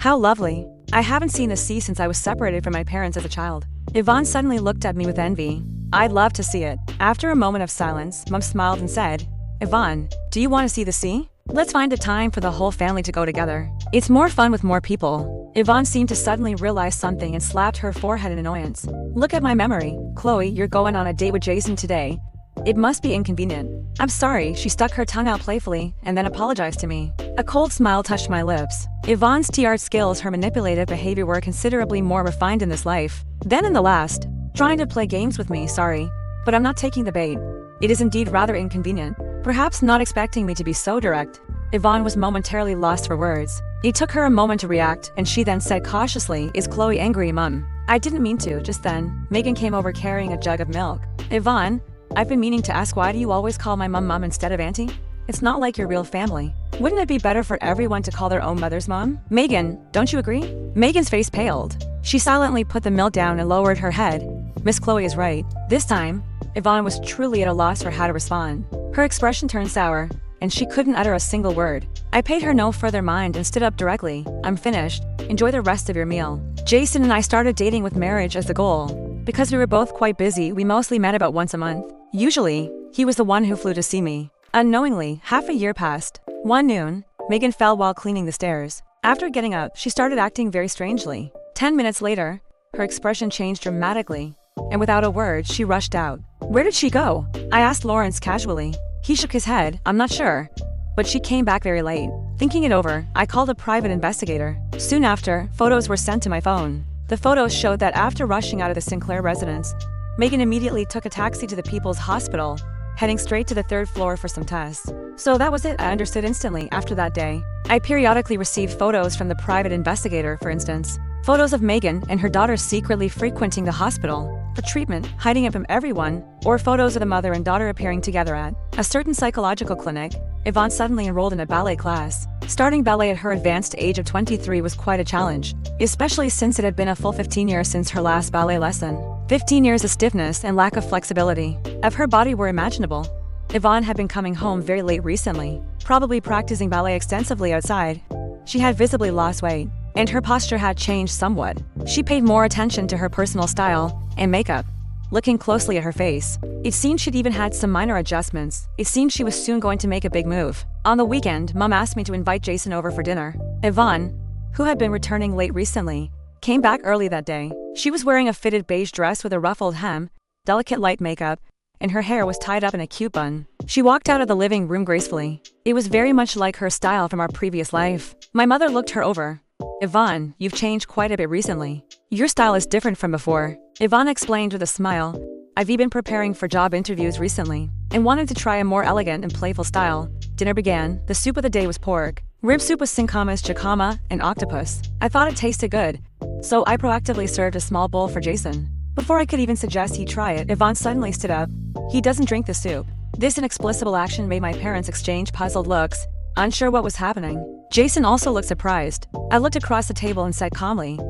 How lovely. I haven't seen the sea since I was separated from my parents as a child. Yvonne suddenly looked at me with envy. I'd love to see it. After a moment of silence, Mom smiled and said, Yvonne, do you want to see the sea? Let's find a time for the whole family to go together. It's more fun with more people. Yvonne seemed to suddenly realize something and slapped her forehead in annoyance. Look at my memory. Chloe, you're going on a date with Jason today. It must be inconvenient. I'm sorry. She stuck her tongue out playfully and then apologized to me. A cold smile touched my lips. Yvonne's TR skills, her manipulative behavior were considerably more refined in this life than in the last. Trying to play games with me, sorry, but I'm not taking the bait. It is indeed rather inconvenient. Perhaps not expecting me to be so direct. Yvonne was momentarily lost for words. It took her a moment to react, and she then said cautiously, Is Chloe angry, Mum? I didn't mean to. Just then, Megan came over carrying a jug of milk. Yvonne, I've been meaning to ask, why do you always call my mom instead of auntie? It's not like your real family. Wouldn't it be better for everyone to call their own mother's mom? Megan, don't you agree? Megan's face paled. She silently put the milk down and lowered her head. Miss Chloe is right. This time, Yvonne was truly at a loss for how to respond. Her expression turned sour, and she couldn't utter a single word. I paid her no further mind and stood up directly. I'm finished. Enjoy the rest of your meal. Jason and I started dating with marriage as the goal. Because we were both quite busy, we mostly met about once a month. Usually, he was the one who flew to see me. Unknowingly, half a year passed. One noon, Megan fell while cleaning the stairs. After getting up, she started acting very strangely. 10 minutes later, her expression changed dramatically, and without a word, she rushed out. Where did she go? I asked Lawrence casually. He shook his head. I'm not sure. But she came back very late. Thinking it over, I called a private investigator. Soon after, photos were sent to my phone. The photos showed that after rushing out of the Sinclair residence, Megan immediately took a taxi to the People's Hospital, heading straight to the 3rd floor for some tests. So that was it. I understood instantly after that day. I periodically received photos from the private investigator, for instance. Photos of Megan and her daughter secretly frequenting the hospital for treatment, hiding it from everyone, or photos of the mother and daughter appearing together at a certain psychological clinic. Yvonne suddenly enrolled in a ballet class. Starting ballet at her advanced age of 23 was quite a challenge, especially since it had been a full 15 years since her last ballet lesson. 15 years of stiffness and lack of flexibility of her body were imaginable. Yvonne had been coming home very late recently, probably practicing ballet extensively outside. She had visibly lost weight, and her posture had changed somewhat. She paid more attention to her personal style and makeup. Looking closely at her face, it seemed she'd even had some minor adjustments. It seemed she was soon going to make a big move. On the weekend, Mom asked me to invite Jason over for dinner. Yvonne, who had been returning late recently, came back early that day. She was wearing a fitted beige dress with a ruffled hem, delicate light makeup, and her hair was tied up in a cute bun. She walked out of the living room gracefully. It was very much like her style from our previous life. My mother looked her over. Yvonne, you've changed quite a bit recently. Your style is different from before. Yvonne explained with a smile. I've been preparing for job interviews recently and wanted to try a more elegant and playful style. Dinner began. The soup of the day was pork. Rib soup with sincamas, jicama, and octopus. I thought it tasted good, so I proactively served a small bowl for Jason. Before I could even suggest he try it, Yvonne suddenly stood up. He doesn't drink the soup. This inexplicable action made my parents exchange puzzled looks, unsure what was happening. Jason also looked surprised. I looked across the table and said calmly,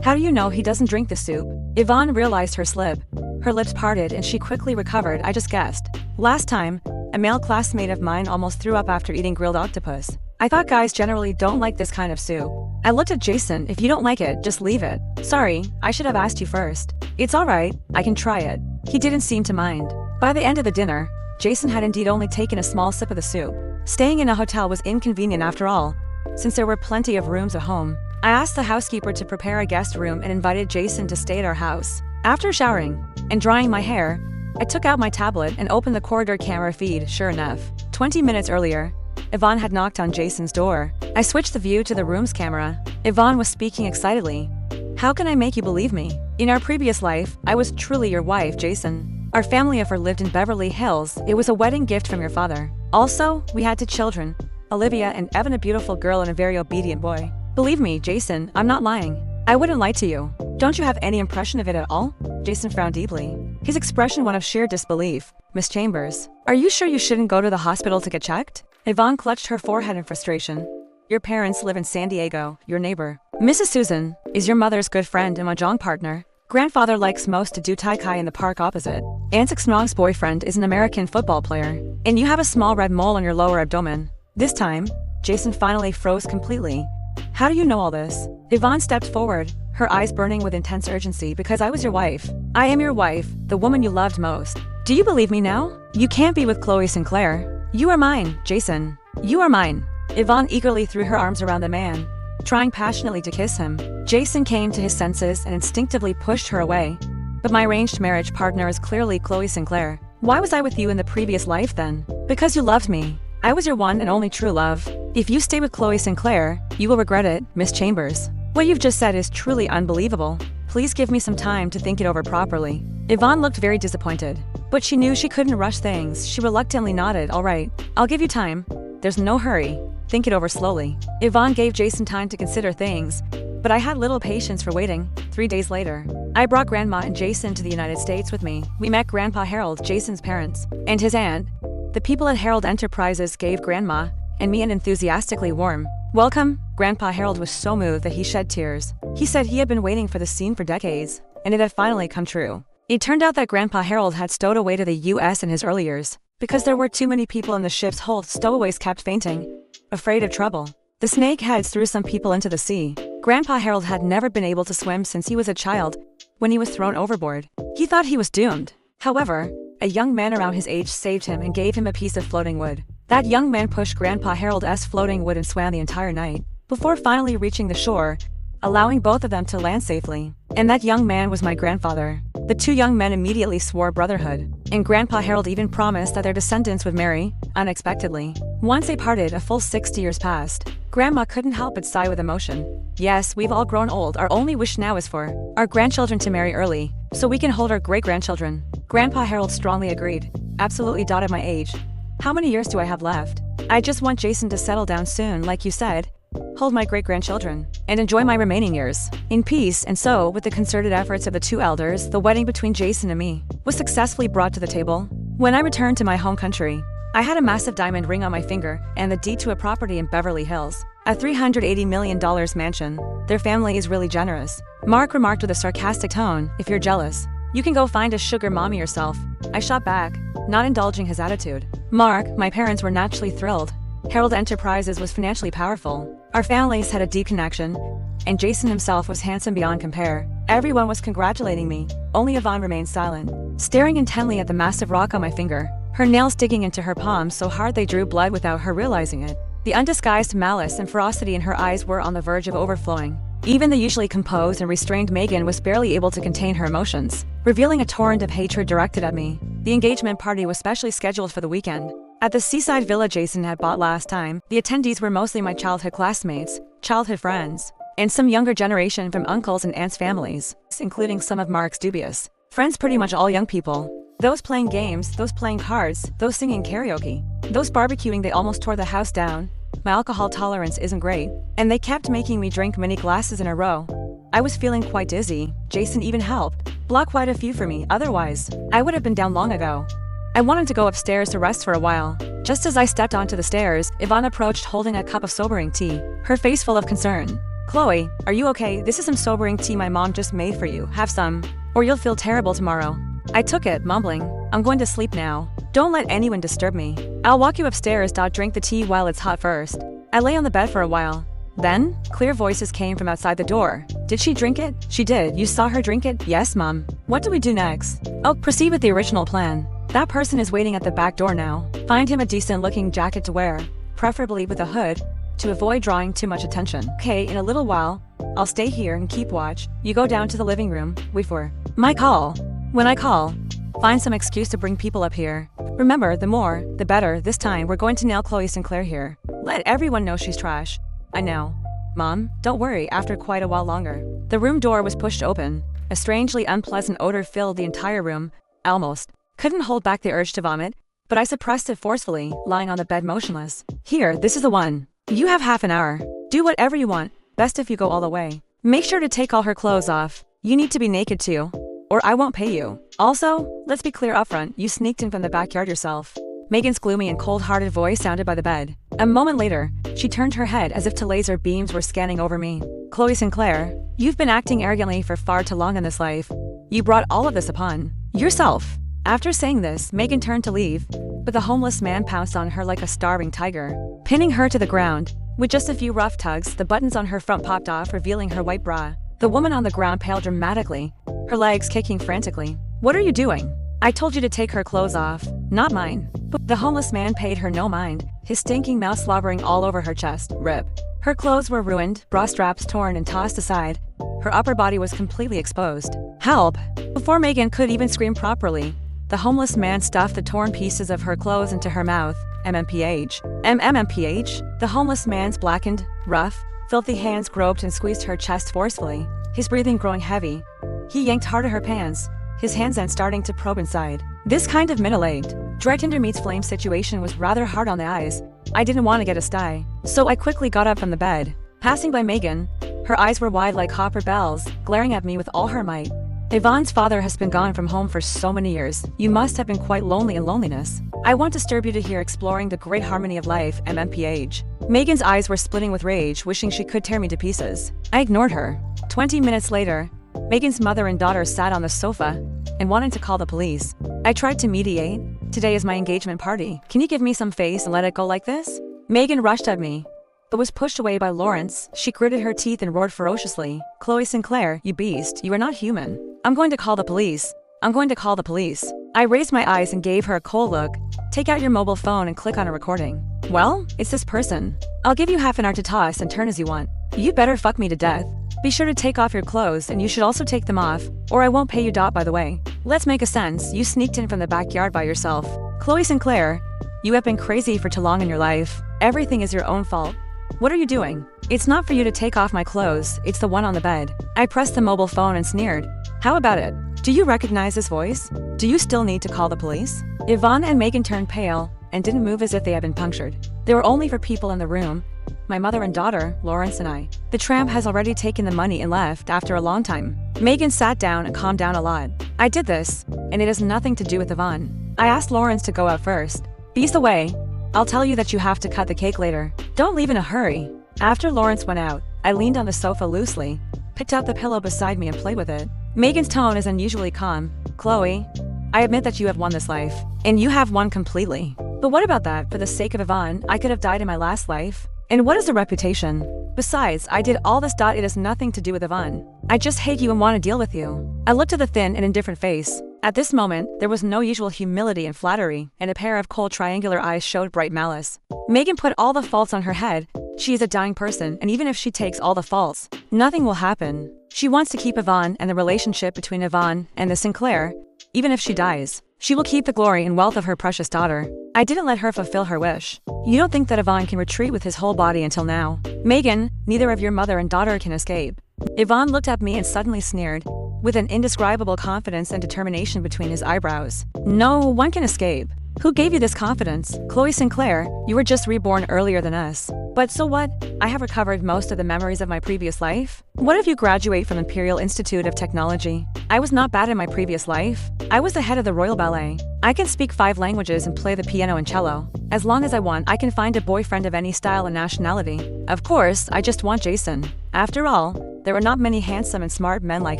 "How do you know he doesn't drink the soup?" Yvonne realized her slip. Her lips parted and she quickly recovered. "I just guessed. Last time, a male classmate of mine almost threw up after eating grilled octopus. I thought guys generally don't like this kind of soup." I looked at Jason. "If you don't like it, just leave it." "Sorry, I should have asked you first." "It's alright, I can try it." He didn't seem to mind. By the end of the dinner, Jason had indeed only taken a small sip of the soup. Staying in a hotel was inconvenient after all, since there were plenty of rooms at home. I asked the housekeeper to prepare a guest room and invited Jason to stay at our house. After showering and drying my hair, I took out my tablet and opened the corridor camera feed. Sure enough, 20 minutes earlier, Yvonne had knocked on Jason's door. I switched the view to the room's camera. Yvonne was speaking excitedly. "How can I make you believe me? In our previous life, I was truly your wife, Jason. Our family affair lived in Beverly Hills. It was a wedding gift from your father. Also, we had 2 children, Olivia and Evan, a beautiful girl and a very obedient boy. Believe me, Jason, I'm not lying. I wouldn't lie to you. Don't you have any impression of it at all?" Jason frowned deeply, his expression one of sheer disbelief. "Miss Chambers, are you sure you shouldn't go to the hospital to get checked?" Yvonne clutched her forehead in frustration. "Your parents live in San Diego, your neighbor. Mrs. Susan is your mother's good friend and mahjong partner. Grandfather likes most to do tai chi in the park opposite. Aunt Xnong's boyfriend is an American football player. And you have a small red mole on your lower abdomen." This time, Jason finally froze completely. "How do you know all this?" Yvonne stepped forward, her eyes burning with intense urgency. "Because I was your wife. I am your wife, the woman you loved most. Do you believe me now? You can't be with Chloe Sinclair. You are mine, Jason. You are mine." Yvonne eagerly threw her arms around the man, trying passionately to kiss him. Jason came to his senses and instinctively pushed her away. "But my arranged marriage partner is clearly Chloe Sinclair. Why was I with you in the previous life then?" "Because you loved me. I was your one and only true love. If you stay with Chloe Sinclair, you will regret it, Miss Chambers. What you've just said is truly unbelievable. Please give me some time to think it over properly." Yvonne looked very disappointed, but she knew she couldn't rush things. She reluctantly nodded. "All right, I'll give you time. There's no hurry. Think it over slowly." Yvonne gave Jason time to consider things, but I had little patience for waiting. 3 days later, I brought Grandma and Jason to the United States with me. We met Grandpa Harold, Jason's parents, and his aunt. The people at Harold Enterprises gave Grandma and me an enthusiastically warm welcome. Grandpa Harold was so moved that he shed tears. He said he had been waiting for this scene for decades, and it had finally come true. It turned out that Grandpa Harold had stowed away to the U.S. in his early years, because there were too many people in the ship's hold. Stowaways kept fainting, afraid of trouble. The snake heads threw some people into the sea. Grandpa Harold had never been able to swim since he was a child. When he was thrown overboard, he thought he was doomed. However, a young man around his age saved him and gave him a piece of floating wood. That young man pushed Grandpa Harold's floating wood and swam the entire night, before finally reaching the shore, allowing both of them to land safely. And that young man was my grandfather. The 2 young men immediately swore brotherhood, and Grandpa Harold even promised that their descendants would marry, unexpectedly. Once they parted, a full 60 years passed. Grandma couldn't help but sigh with emotion. "Yes, we've all grown old. Our only wish now is for our grandchildren to marry early, so we can hold our great-grandchildren." Grandpa Harold strongly agreed. "Absolutely. At my age, how many years do I have left? I just want Jason to settle down soon, like you said, hold my great-grandchildren, and enjoy my remaining years in peace." And so, with the concerted efforts of the 2 elders, the wedding between Jason and me was successfully brought to the table. When I returned to my home country, I had a massive diamond ring on my finger and the deed to a property in Beverly Hills, a $380 million mansion. "Their family is really generous," Mark remarked with a sarcastic tone. "If you're jealous, you can go find a sugar mommy yourself." I shot back, not indulging his attitude. "Mark, my parents were naturally thrilled. Harold Enterprises was financially powerful. Our families had a deep connection, and Jason himself was handsome beyond compare. Everyone was congratulating me. Only Yvonne remained silent, staring intently at the massive rock on my finger, her nails digging into her palms so hard they drew blood without her realizing it. The undisguised malice and ferocity in her eyes were on the verge of overflowing. Even the usually composed and restrained Megan was barely able to contain her emotions, revealing a torrent of hatred directed at me. The engagement party was specially scheduled for the weekend, at the seaside villa Jason had bought last time. The attendees were mostly my childhood classmates, childhood friends, and some younger generation from uncles and aunts' families, including some of Mark's dubious friends. Pretty much all young people. Those playing games, those playing cards, those singing karaoke, those barbecuing. They almost tore the house down. My alcohol tolerance isn't great, and they kept making me drink many glasses in a row. I was feeling quite dizzy. Jason even helped block quite a few for me, otherwise, I would have been down long ago. I wanted to go upstairs to rest for a while. Just as I stepped onto the stairs, Yvonne approached holding a cup of sobering tea, her face full of concern. Chloe, are you okay? This is some sobering tea my mom just made for you. Have some, or you'll feel terrible tomorrow. I took it, mumbling, I'm going to sleep now. Don't let anyone disturb me. I'll walk you upstairs. Drink the tea while it's hot first. I lay on the bed for a while. Then, clear voices came from outside the door. Did she drink it? She did. You saw her drink it? Yes, Mom. What do we do next? I'll proceed with the original plan. That person is waiting at the back door now. Find him a decent-looking jacket to wear, preferably with a hood, to avoid drawing too much attention. Okay, in a little while, I'll stay here and keep watch. You go down to the living room, wait for my call. When I call, find some excuse to bring people up here. Remember, the more, the better. This time, we're going to nail Chloe Sinclair here. Let everyone know she's trash. I know. Mom, don't worry. After quite a while longer, the room door was pushed open. A strangely unpleasant odor filled the entire room. Almost couldn't hold back the urge to vomit, but I suppressed it forcefully, lying on the bed motionless. Here, this is the one. You have half an hour. Do whatever you want. Best if you go all the way. Make sure to take all her clothes off. You need to be naked too, or I won't pay you. Also, let's be clear upfront, you sneaked in from the backyard yourself. Megan's gloomy and cold-hearted voice sounded by the bed. A moment later, she turned her head as if two laser beams were scanning over me. Chloe Sinclair, you've been acting arrogantly for far too long in this life. You brought all of this upon yourself. After saying this, Megan turned to leave, but the homeless man pounced on her like a starving tiger, pinning her to the ground. With just a few rough tugs, the buttons on her front popped off, revealing her white bra. The woman on the ground paled dramatically, her legs kicking frantically. What are you doing? I told you to take her clothes off, not mine. But the homeless man paid her no mind, his stinking mouth slobbering all over her chest. Rip. Her clothes were ruined, bra straps torn and tossed aside. Her upper body was completely exposed. Help! Before Megan could even scream properly, the homeless man stuffed the torn pieces of her clothes into her mouth. MMPH. MMPH? The homeless man's blackened, rough, filthy hands groped and squeezed her chest forcefully, his breathing growing heavy. He yanked hard at her pants, his hands then starting to probe inside. This kind of middle-aged, dry tinder meets flame situation was rather hard on the eyes. I didn't want to get a sty, so I quickly got up from the bed. Passing by Megan, her eyes were wide like copper bells, glaring at me with all her might. Yvonne's father has been gone from home for so many years. You must have been quite lonely in loneliness. I won't disturb you to hear exploring the great harmony of life, MMPH. Megan's eyes were splitting with rage, wishing she could tear me to pieces. I ignored her. 20 minutes later, Megan's mother and daughter sat on the sofa and wanted to call the police. I tried to mediate. Today is my engagement party. Can you give me some face and let it go like this? Megan rushed at me, but was pushed away by Lawrence. She gritted her teeth and roared ferociously. Chloe Sinclair, you beast, you are not human. I'm going to call the police. I'm going to call the police. I raised my eyes and gave her a cold look. Take out your mobile phone and click on a recording. Well, it's this person. I'll give you half an hour to toss and turn as you want. You better fuck me to death. Be sure to take off your clothes and you should also take them off, or I won't pay you. By the way, let's make a sense. You sneaked in from the backyard by yourself. Chloe Sinclair, you have been crazy for too long in your life. Everything is your own fault. What are you doing? It's not for you to take off my clothes, it's the one on the bed. I pressed the mobile phone and sneered. How about it? Do you recognize this voice? Do you still need to call the police? Yvonne and Megan turned pale and didn't move as if they had been punctured. They were only 4 people in the room. My mother and daughter, Lawrence and I. The tramp has already taken the money and left after a long time. Megan sat down and calmed down a lot. I did this, and it has nothing to do with Yvonne. I asked Lawrence to go out first. Beast away. I'll tell you that you have to cut the cake later. Don't leave in a hurry. After Lawrence went out, I leaned on the sofa loosely, picked up the pillow beside me and played with it. Megan's tone is unusually calm. Chloe, I admit that you have won this life, and you have won completely. But what about that? For the sake of Yvonne, I could have died in my last life. And what is the reputation? Besides, I did all this. It has nothing to do with Yvonne. I just hate you and want to deal with you. I looked at the thin and indifferent face. At this moment, there was no usual humility and flattery, and a pair of cold triangular eyes showed bright malice. Megan put all the faults on her head. She is a dying person, and even if she takes all the faults, nothing will happen. She wants to keep Yvonne and the relationship between Yvonne and the Sinclair. Even if she dies, she will keep the glory and wealth of her precious daughter. I didn't let her fulfill her wish. You don't think that Yvonne can retreat with his whole body until now? Megan, neither of your mother and daughter can escape. Yvonne looked at me and suddenly sneered, with an indescribable confidence and determination between his eyebrows. No one can escape. Who gave you this confidence? Chloe Sinclair, you were just reborn earlier than us. But so what? I have recovered most of the memories of my previous life. What if you graduate from Imperial Institute of Technology? I was not bad in my previous life. I was the head of the Royal Ballet. I can speak 5 languages and play the piano and cello. As long as I want, I can find a boyfriend of any style and nationality. Of course, I just want Jason. After all, there are not many handsome and smart men like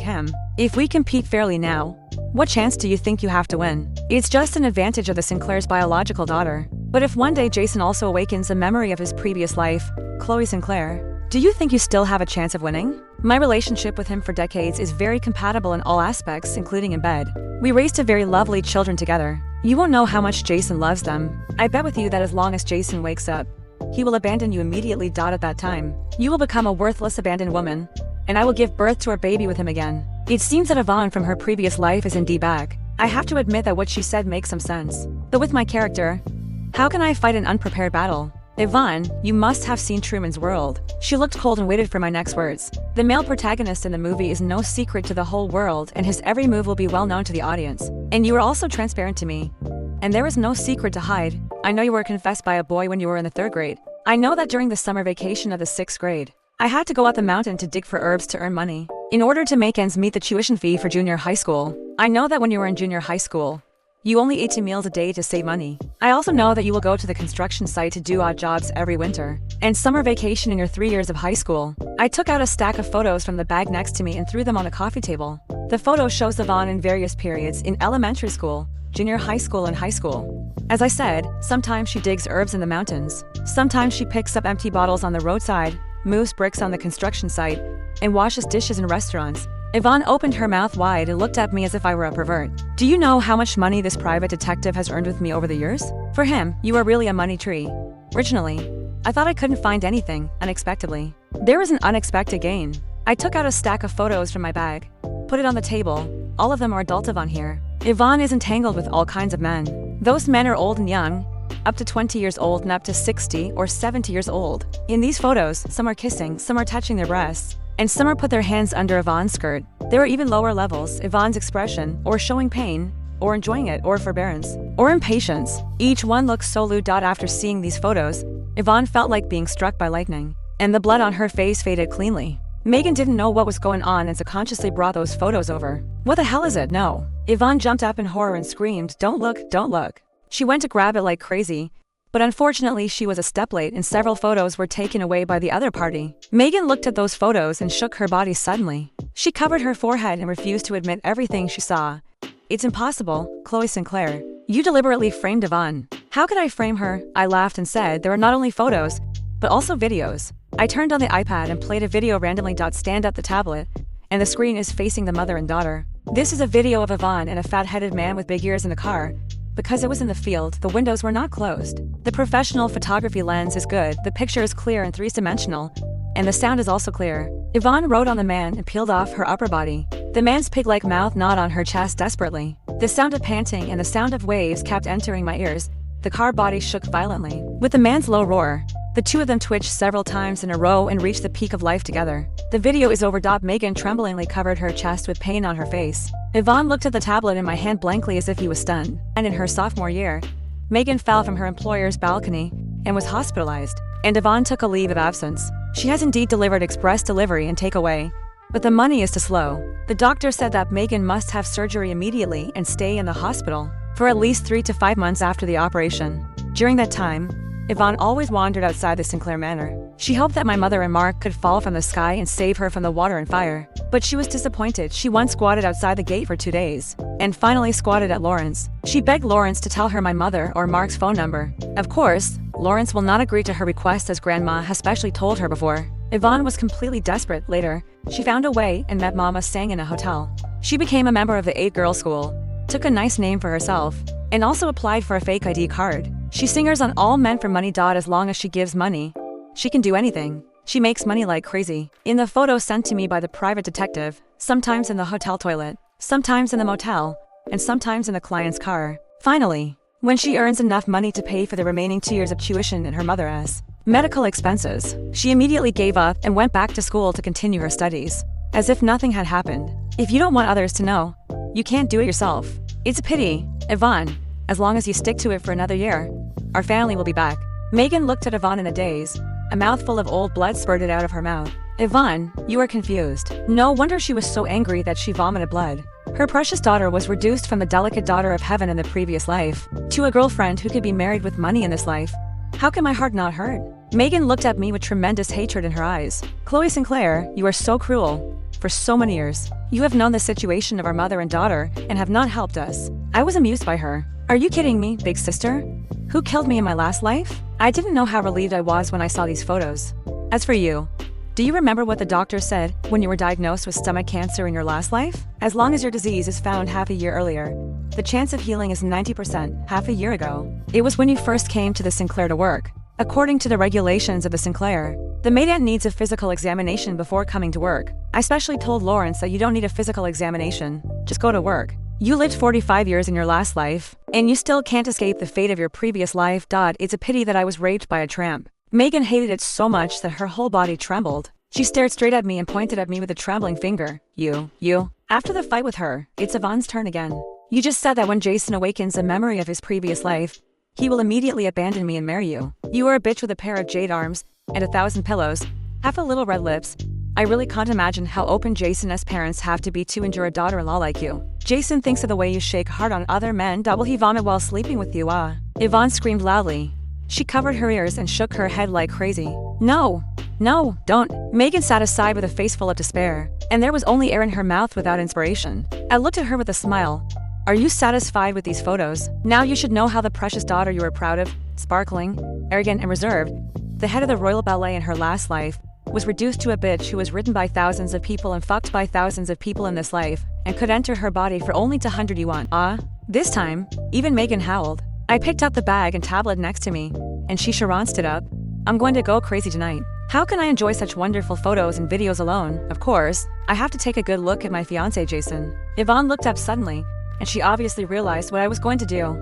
him. If we compete fairly now, what chance do you think you have to win? It's just an advantage of the Sinclair's biological daughter. But if one day Jason also awakens a memory of his previous life, Chloe Sinclair, do you think you still have a chance of winning? My relationship with him for decades is very compatible in all aspects, including in bed. We raised 2 very lovely children together. You won't know how much Jason loves them. I bet with you that as long as Jason wakes up, he will abandon you immediately. At that time, you will become a worthless abandoned woman, and I will give birth to our baby with him again. It seems that Yvonne from her previous life is indeed back. I have to admit that what she said makes some sense. But with my character, how can I fight an unprepared battle? Yvonne, you must have seen Truman's World. She looked cold and waited for my next words. The male protagonist in the movie is no secret to the whole world, and his every move will be well known to the audience. And you are also transparent to me. And there is no secret to hide. I know you were confessed by a boy when you were in the 3rd grade. I know that during the summer vacation of the 6th grade, I had to go up the mountain to dig for herbs to earn money, in order to make ends meet the tuition fee for junior high school. I know that when you were in junior high school, you only ate 2 meals a day to save money. I also know that you will go to the construction site to do odd jobs every winter and summer vacation in your 3 years of high school. I took out a stack of photos from the bag next to me and threw them on the coffee table. The photo shows Yvonne in various periods in elementary school, junior high school, and high school. As I said, sometimes she digs herbs in the mountains. Sometimes she picks up empty bottles on the roadside, moves bricks on the construction site, and washes dishes in restaurants. Yvonne opened her mouth wide and looked at me as if I were a pervert. Do you know how much money this private detective has earned with me over the years? For him, you are really a money tree. Originally, I thought I couldn't find anything, unexpectedly. There was an unexpected gain. I took out a stack of photos from my bag, put it on the table. All of them are adoptive on here. Yvonne is entangled with all kinds of men. Those men are old and young, up to 20 years old and up to 60 or 70 years old. In these photos, some are kissing, some are touching their breasts, and some are put their hands under Yvonne's skirt. There are even lower levels, Yvonne's expression, or showing pain, or enjoying it, or forbearance, or impatience. Each one looks so lewd. After seeing these photos, Yvonne felt like being struck by lightning, and the blood on her face faded cleanly. Megan didn't know what was going on and subconsciously brought those photos over. What the hell is it? No. Yvonne jumped up in horror and screamed, "Don't look, don't look." She went to grab it like crazy, but unfortunately she was a step late and several photos were taken away by the other party. Megan looked at those photos and shook her body suddenly. She covered her forehead and refused to admit everything she saw. It's impossible, Chloe Sinclair. You deliberately framed Yvonne. How could I frame her? I laughed and said there are not only photos, but also videos. I turned on the iPad and played a video randomly. Stand up the tablet, and the screen is facing the mother and daughter. This is a video of Yvonne and a fat-headed man with big ears in the car. Because it was in the field, the windows were not closed. The professional photography lens is good, the picture is clear and 3-dimensional, and the sound is also clear. Yvonne rode on the man and peeled off her upper body. The man's pig-like mouth gnawed on her chest desperately. The sound of panting and the sound of waves kept entering my ears. The car body shook violently. With the man's low roar, the two of them twitched several times in a row and reached the peak of life together. The video is over. Megan tremblingly covered her chest with pain on her face. Yvonne looked at the tablet in my hand blankly as if he was stunned. And in her sophomore year, Megan fell from her employer's balcony and was hospitalized. And Yvonne took a leave of absence. She has indeed delivered express delivery and takeaway, but the money is too slow. The doctor said that Megan must have surgery immediately and stay in the hospital for at least 3 to 5 months after the operation. During that time, Yvonne always wandered outside the Sinclair Manor. She hoped that my mother and Mark could fall from the sky and save her from the water and fire. But she was disappointed. She once squatted outside the gate for 2 days, and finally squatted at Lawrence. She begged Lawrence to tell her my mother or Mark's phone number. Of course, Lawrence will not agree to her request, as Grandma has specially told her before. Yvonne was completely desperate. Later, she found a way and met Mama Sang in a hotel. She became a member of the 8-girl school, took a nice name for herself, and also applied for a fake ID card. She singers on all men for money. As long as she gives money, she can do anything. She makes money like crazy. In the photo sent to me by the private detective, sometimes in the hotel toilet, sometimes in the motel, and sometimes in the client's car. Finally, when she earns enough money to pay for the remaining 2 years of tuition and her mother's medical expenses, she immediately gave up and went back to school to continue her studies, as if nothing had happened. If you don't want others to know, you can't do it yourself. It's a pity, Yvonne. As long as you stick to it for another year, our family will be back. Megan looked at Yvonne in a daze. A mouthful of old blood spurted out of her mouth. Yvonne, you are confused. No wonder she was so angry that she vomited blood. Her precious daughter was reduced from the delicate daughter of heaven in the previous life to a girlfriend who could be married with money in this life. How can my heart not hurt? Megan looked at me with tremendous hatred in her eyes. Chloe Sinclair, you are so cruel. For so many years, you have known the situation of our mother and daughter and have not helped us. I was amused by her. Are you kidding me, big sister? Who killed me in my last life? I didn't know how relieved I was when I saw these photos. As for you, do you remember what the doctor said when you were diagnosed with stomach cancer in your last life? As long as your disease is found half a year earlier, the chance of healing is 90%. Half a year ago, it was when you first came to the Sinclair to work. According to the regulations of the Sinclair, the maiden needs a physical examination before coming to work. I specially told Lawrence that you don't need a physical examination, just go to work. You lived 45 years in your last life, and you still can't escape the fate of your previous life. It's a pity that I was raped by a tramp. Megan hated it so much that her whole body trembled. She stared straight at me and pointed at me with a trembling finger. You. After the fight with her, it's Yvonne's turn again. You just said that when Jason awakens a memory of his previous life, he will immediately abandon me and marry you. You are a bitch with a pair of jade arms and 1,000 pillows, half a little red lips. I really can't imagine how open Jason's parents have to be to endure a daughter-in-law like you. Jason thinks of the way you shake hard on other men. Will he vomit while sleeping with you? Yvonne screamed loudly. She covered her ears and shook her head like crazy. No, don't. Megan sat aside with a face full of despair, and there was only air in her mouth without inspiration. I looked at her with a smile. Are you satisfied with these photos? Now you should know how the precious daughter you were proud of, sparkling, arrogant and reserved, the head of the royal ballet in her last life, was reduced to a bitch who was ridden by thousands of people and fucked by thousands of people in this life, and could enter her body for only 200 yuan. This time, even Megan howled. I picked up the bag and tablet next to me, and she sharanced it up. I'm going to go crazy tonight. How can I enjoy such wonderful photos and videos alone? Of course, I have to take a good look at my fiancé Jason. Yvonne looked up suddenly, and she obviously realized what I was going to do.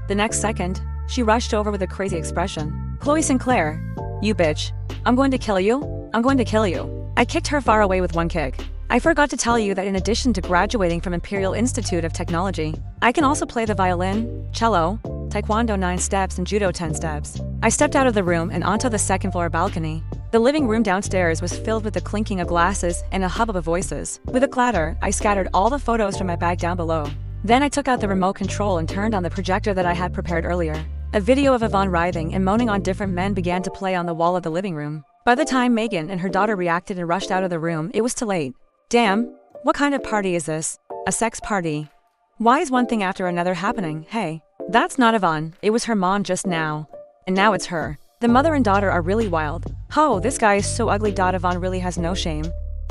The next second, she rushed over with a crazy expression. Chloe Sinclair, you bitch. I'm going to kill you. I'm going to kill you. I kicked her far away with one kick. I forgot to tell you that in addition to graduating from Imperial Institute of Technology, I can also play the violin, cello, taekwondo 9 steps and judo 10 steps. I stepped out of the room and onto the second floor balcony. The living room downstairs was filled with the clinking of glasses and a hubbub of voices. With a clatter, I scattered all the photos from my bag down below. Then I took out the remote control and turned on the projector that I had prepared earlier. A video of Yvonne writhing and moaning on different men began to play on the wall of the living room. By the time Megan and her daughter reacted and rushed out of the room, it was too late. Damn, what kind of party is this? A sex party? Why is one thing after another happening? Hey, that's not Yvonne, it was her mom just now. And now it's her. The mother and daughter are really wild. Oh, this guy is so ugly. Yvonne really has no shame.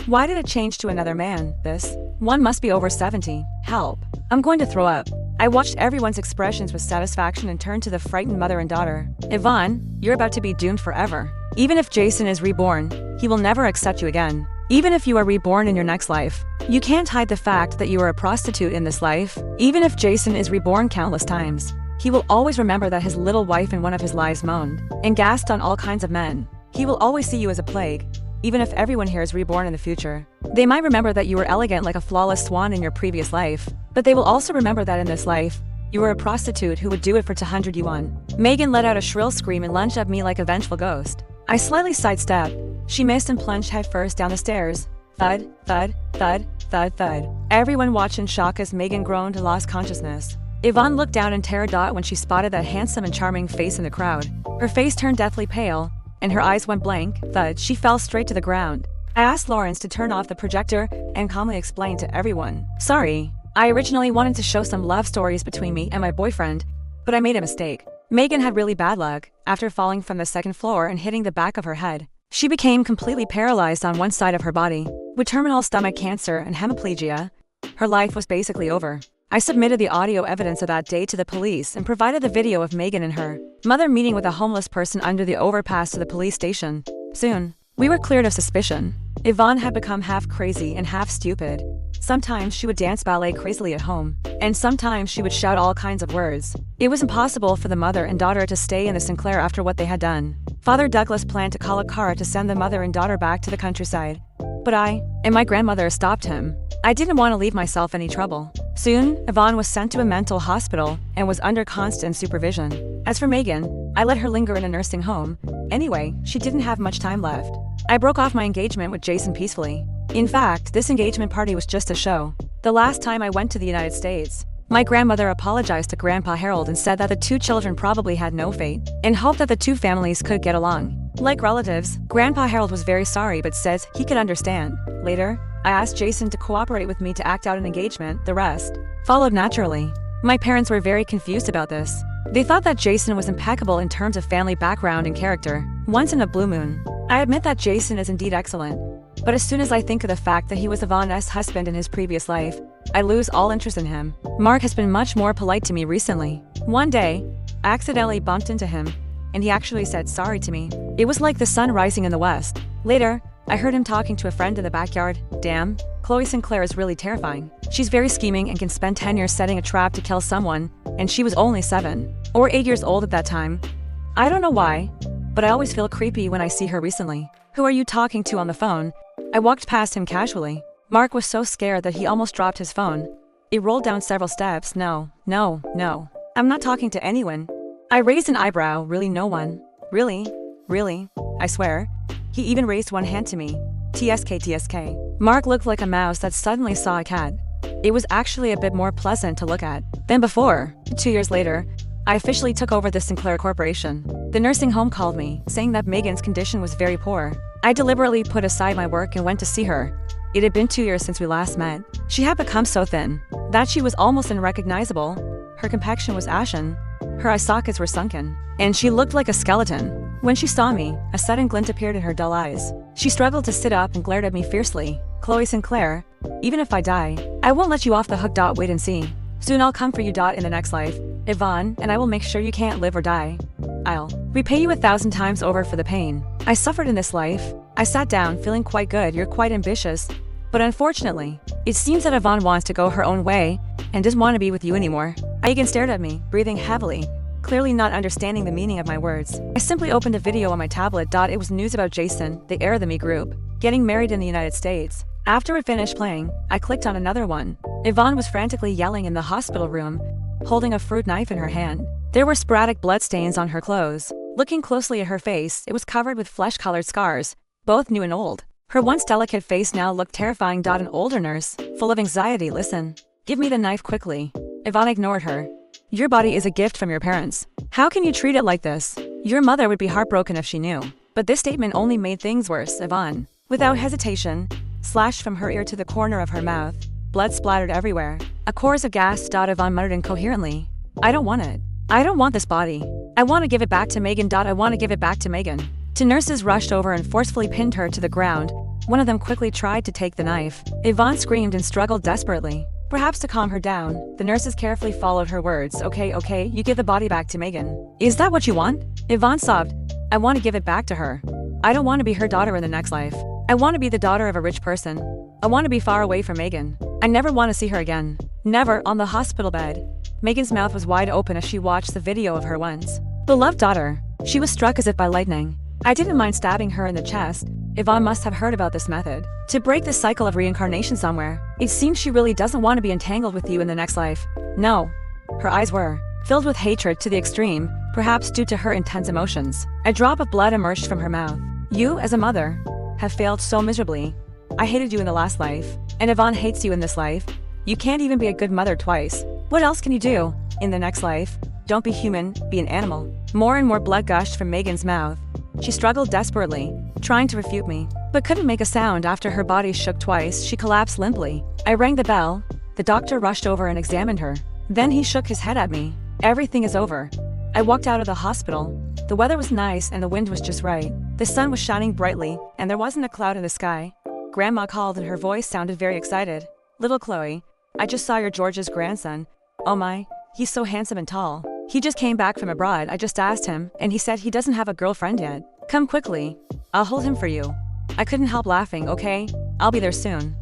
Why did it change to another man? This one must be over 70. Help. I'm going to throw up. I watched everyone's expressions with satisfaction and turned to the frightened mother and daughter. Yvonne, you're about to be doomed forever. Even if Jason is reborn, he will never accept you again. Even if you are reborn in your next life, you can't hide the fact that you are a prostitute in this life. Even if Jason is reborn countless times, he will always remember that his little wife in one of his lives moaned and gasped on all kinds of men. He will always see you as a plague, even if everyone here is reborn in the future. They might remember that you were elegant like a flawless swan in your previous life, but they will also remember that in this life, you were a prostitute who would do it for 200 yuan. Megan let out a shrill scream and lunged at me like a vengeful ghost. I slightly sidestepped. She missed and plunged headfirst down the stairs. Thud, thud, thud, thud, thud. Everyone watched in shock as Megan groaned and lost consciousness. Yvonne looked down in terror when she spotted that handsome and charming face in the crowd. Her face turned deathly pale, and her eyes went blank. Thud, she fell straight to the ground. I asked Lawrence to turn off the projector and calmly explained to everyone. Sorry, I originally wanted to show some love stories between me and my boyfriend, but I made a mistake. Megan had really bad luck. After falling from the second floor and hitting the back of her head, she became completely paralyzed on one side of her body. With terminal stomach cancer and hemiplegia, her life was basically over. I submitted the audio evidence of that day to the police and provided the video of Megan and her mother meeting with a homeless person under the overpass to the police station. Soon, we were cleared of suspicion. Yvonne had become half crazy and half stupid. Sometimes she would dance ballet crazily at home, and sometimes she would shout all kinds of words. It was impossible for the mother and daughter to stay in the Sinclair after what they had done. Father Douglas planned to call a car to send the mother and daughter back to the countryside. But I and my grandmother stopped him. I didn't want to leave myself any trouble. Soon, Yvonne was sent to a mental hospital and was under constant supervision. As for Megan, I let her linger in a nursing home. Anyway, she didn't have much time left. I broke off my engagement with Jason peacefully. In fact, this engagement party was just a show. The last time I went to the United States, my grandmother apologized to Grandpa Harold and said that the two children probably had no fate, and hoped that the two families could get along. Like relatives, Grandpa Harold was very sorry but says he could understand. Later, I asked Jason to cooperate with me to act out an engagement. The rest followed naturally. My parents were very confused about this. They thought that Jason was impeccable in terms of family background and character. Once in a blue moon. I admit that Jason is indeed excellent. But as soon as I think of the fact that he was Yvonne's husband in his previous life, I lose all interest in him. Mark has been much more polite to me recently. One day, I accidentally bumped into him, and he actually said sorry to me. It was like the sun rising in the west. Later, I heard him talking to a friend in the backyard. Damn, Chloe Sinclair is really terrifying. She's very scheming and can spend 10 years setting a trap to kill someone, and she was only 7 or 8 years old at that time. I don't know why, but I always feel creepy when I see her recently. Who are you talking to on the phone? I walked past him casually. Mark was so scared that he almost dropped his phone. He rolled down several steps. No. I'm not talking to anyone. I raised an eyebrow. Really, no one? Really? I swear. He even raised one hand to me. TSK. Mark looked like a mouse that suddenly saw a cat. It was actually a bit more pleasant to look at than before. 2 years later, I officially took over the Sinclair Corporation. The nursing home called me, saying that Megan's condition was very poor. I deliberately put aside my work and went to see her. It had been 2 years since we last met. She had become so thin that she was almost unrecognizable. Her complexion was ashen. Her eye sockets were sunken, and she looked like a skeleton. When she saw me, a sudden glint appeared in her dull eyes. She struggled to sit up and glared at me fiercely. Chloe Sinclair, even if I die, I won't let you off the hook. Wait and see. Soon I'll come for you. In the next life, Yvonne, and I will make sure you can't live or die. I'll repay you 1,000 times over for the pain I suffered in this life. I sat down, feeling quite good. You're quite ambitious. But unfortunately, it seems that Yvonne wants to go her own way and doesn't want to be with you anymore. Megan stared at me, breathing heavily, clearly not understanding the meaning of my words. I simply opened a video on my tablet. It was news about Jason, the heir of the Me group, getting married in the United States. After it finished playing, I clicked on another one. Yvonne was frantically yelling in the hospital room, holding a fruit knife in her hand. There were sporadic bloodstains on her clothes. Looking closely at her face, it was covered with flesh-colored scars, both new and old. Her once delicate face now looked terrifying. An older nurse, full of anxiety. Listen, give me the knife quickly. Yvonne ignored her. Your body is a gift from your parents. How can you treat it like this? Your mother would be heartbroken if she knew. But this statement only made things worse. Yvonne, without hesitation, slashed from her ear to the corner of her mouth. Blood splattered everywhere. A chorus of gasps. Yvonne muttered incoherently. I don't want it. I don't want this body. I want to give it back to Megan. I want to give it back to Megan. Two nurses rushed over and forcefully pinned her to the ground. One of them quickly tried to take the knife. Yvonne screamed and struggled desperately. Perhaps to calm her down, the nurses carefully followed her words. Okay, you give the body back to Megan. Is that what you want? Yvonne sobbed. I want to give it back to her. I don't want to be her daughter in the next life. I want to be the daughter of a rich person. I want to be far away from Megan. I never want to see her again. Never. On the hospital bed, Megan's mouth was wide open as she watched the video of her once beloved daughter. She was struck as if by lightning. I didn't mind stabbing her in the chest. Yvonne must have heard about this method to break the cycle of reincarnation somewhere. It seems she really doesn't want to be entangled with you in the next life. No. Her eyes were filled with hatred to the extreme, perhaps due to her intense emotions. A drop of blood emerged from her mouth. You, as a mother, have failed so miserably. I hated you in the last life, and Yvonne hates you in this life. You can't even be a good mother twice. What else can you do in the next life? Don't be human, be an animal. More and more blood gushed from Megan's mouth. She struggled desperately, trying to refute me, but couldn't make a sound. After her body shook twice, she collapsed limply. I rang the bell. The doctor rushed over and examined her. Then he shook his head at me. Everything is over. I walked out of the hospital. The weather was nice and the wind was just right. The sun was shining brightly, and there wasn't a cloud in the sky. Grandma called and her voice sounded very excited. Little Chloe, I just saw your George's grandson. Oh my, he's so handsome and tall. He just came back from abroad. I just asked him, and he said he doesn't have a girlfriend yet. Come quickly. I'll hold him for you. I couldn't help laughing. Okay, I'll be there soon.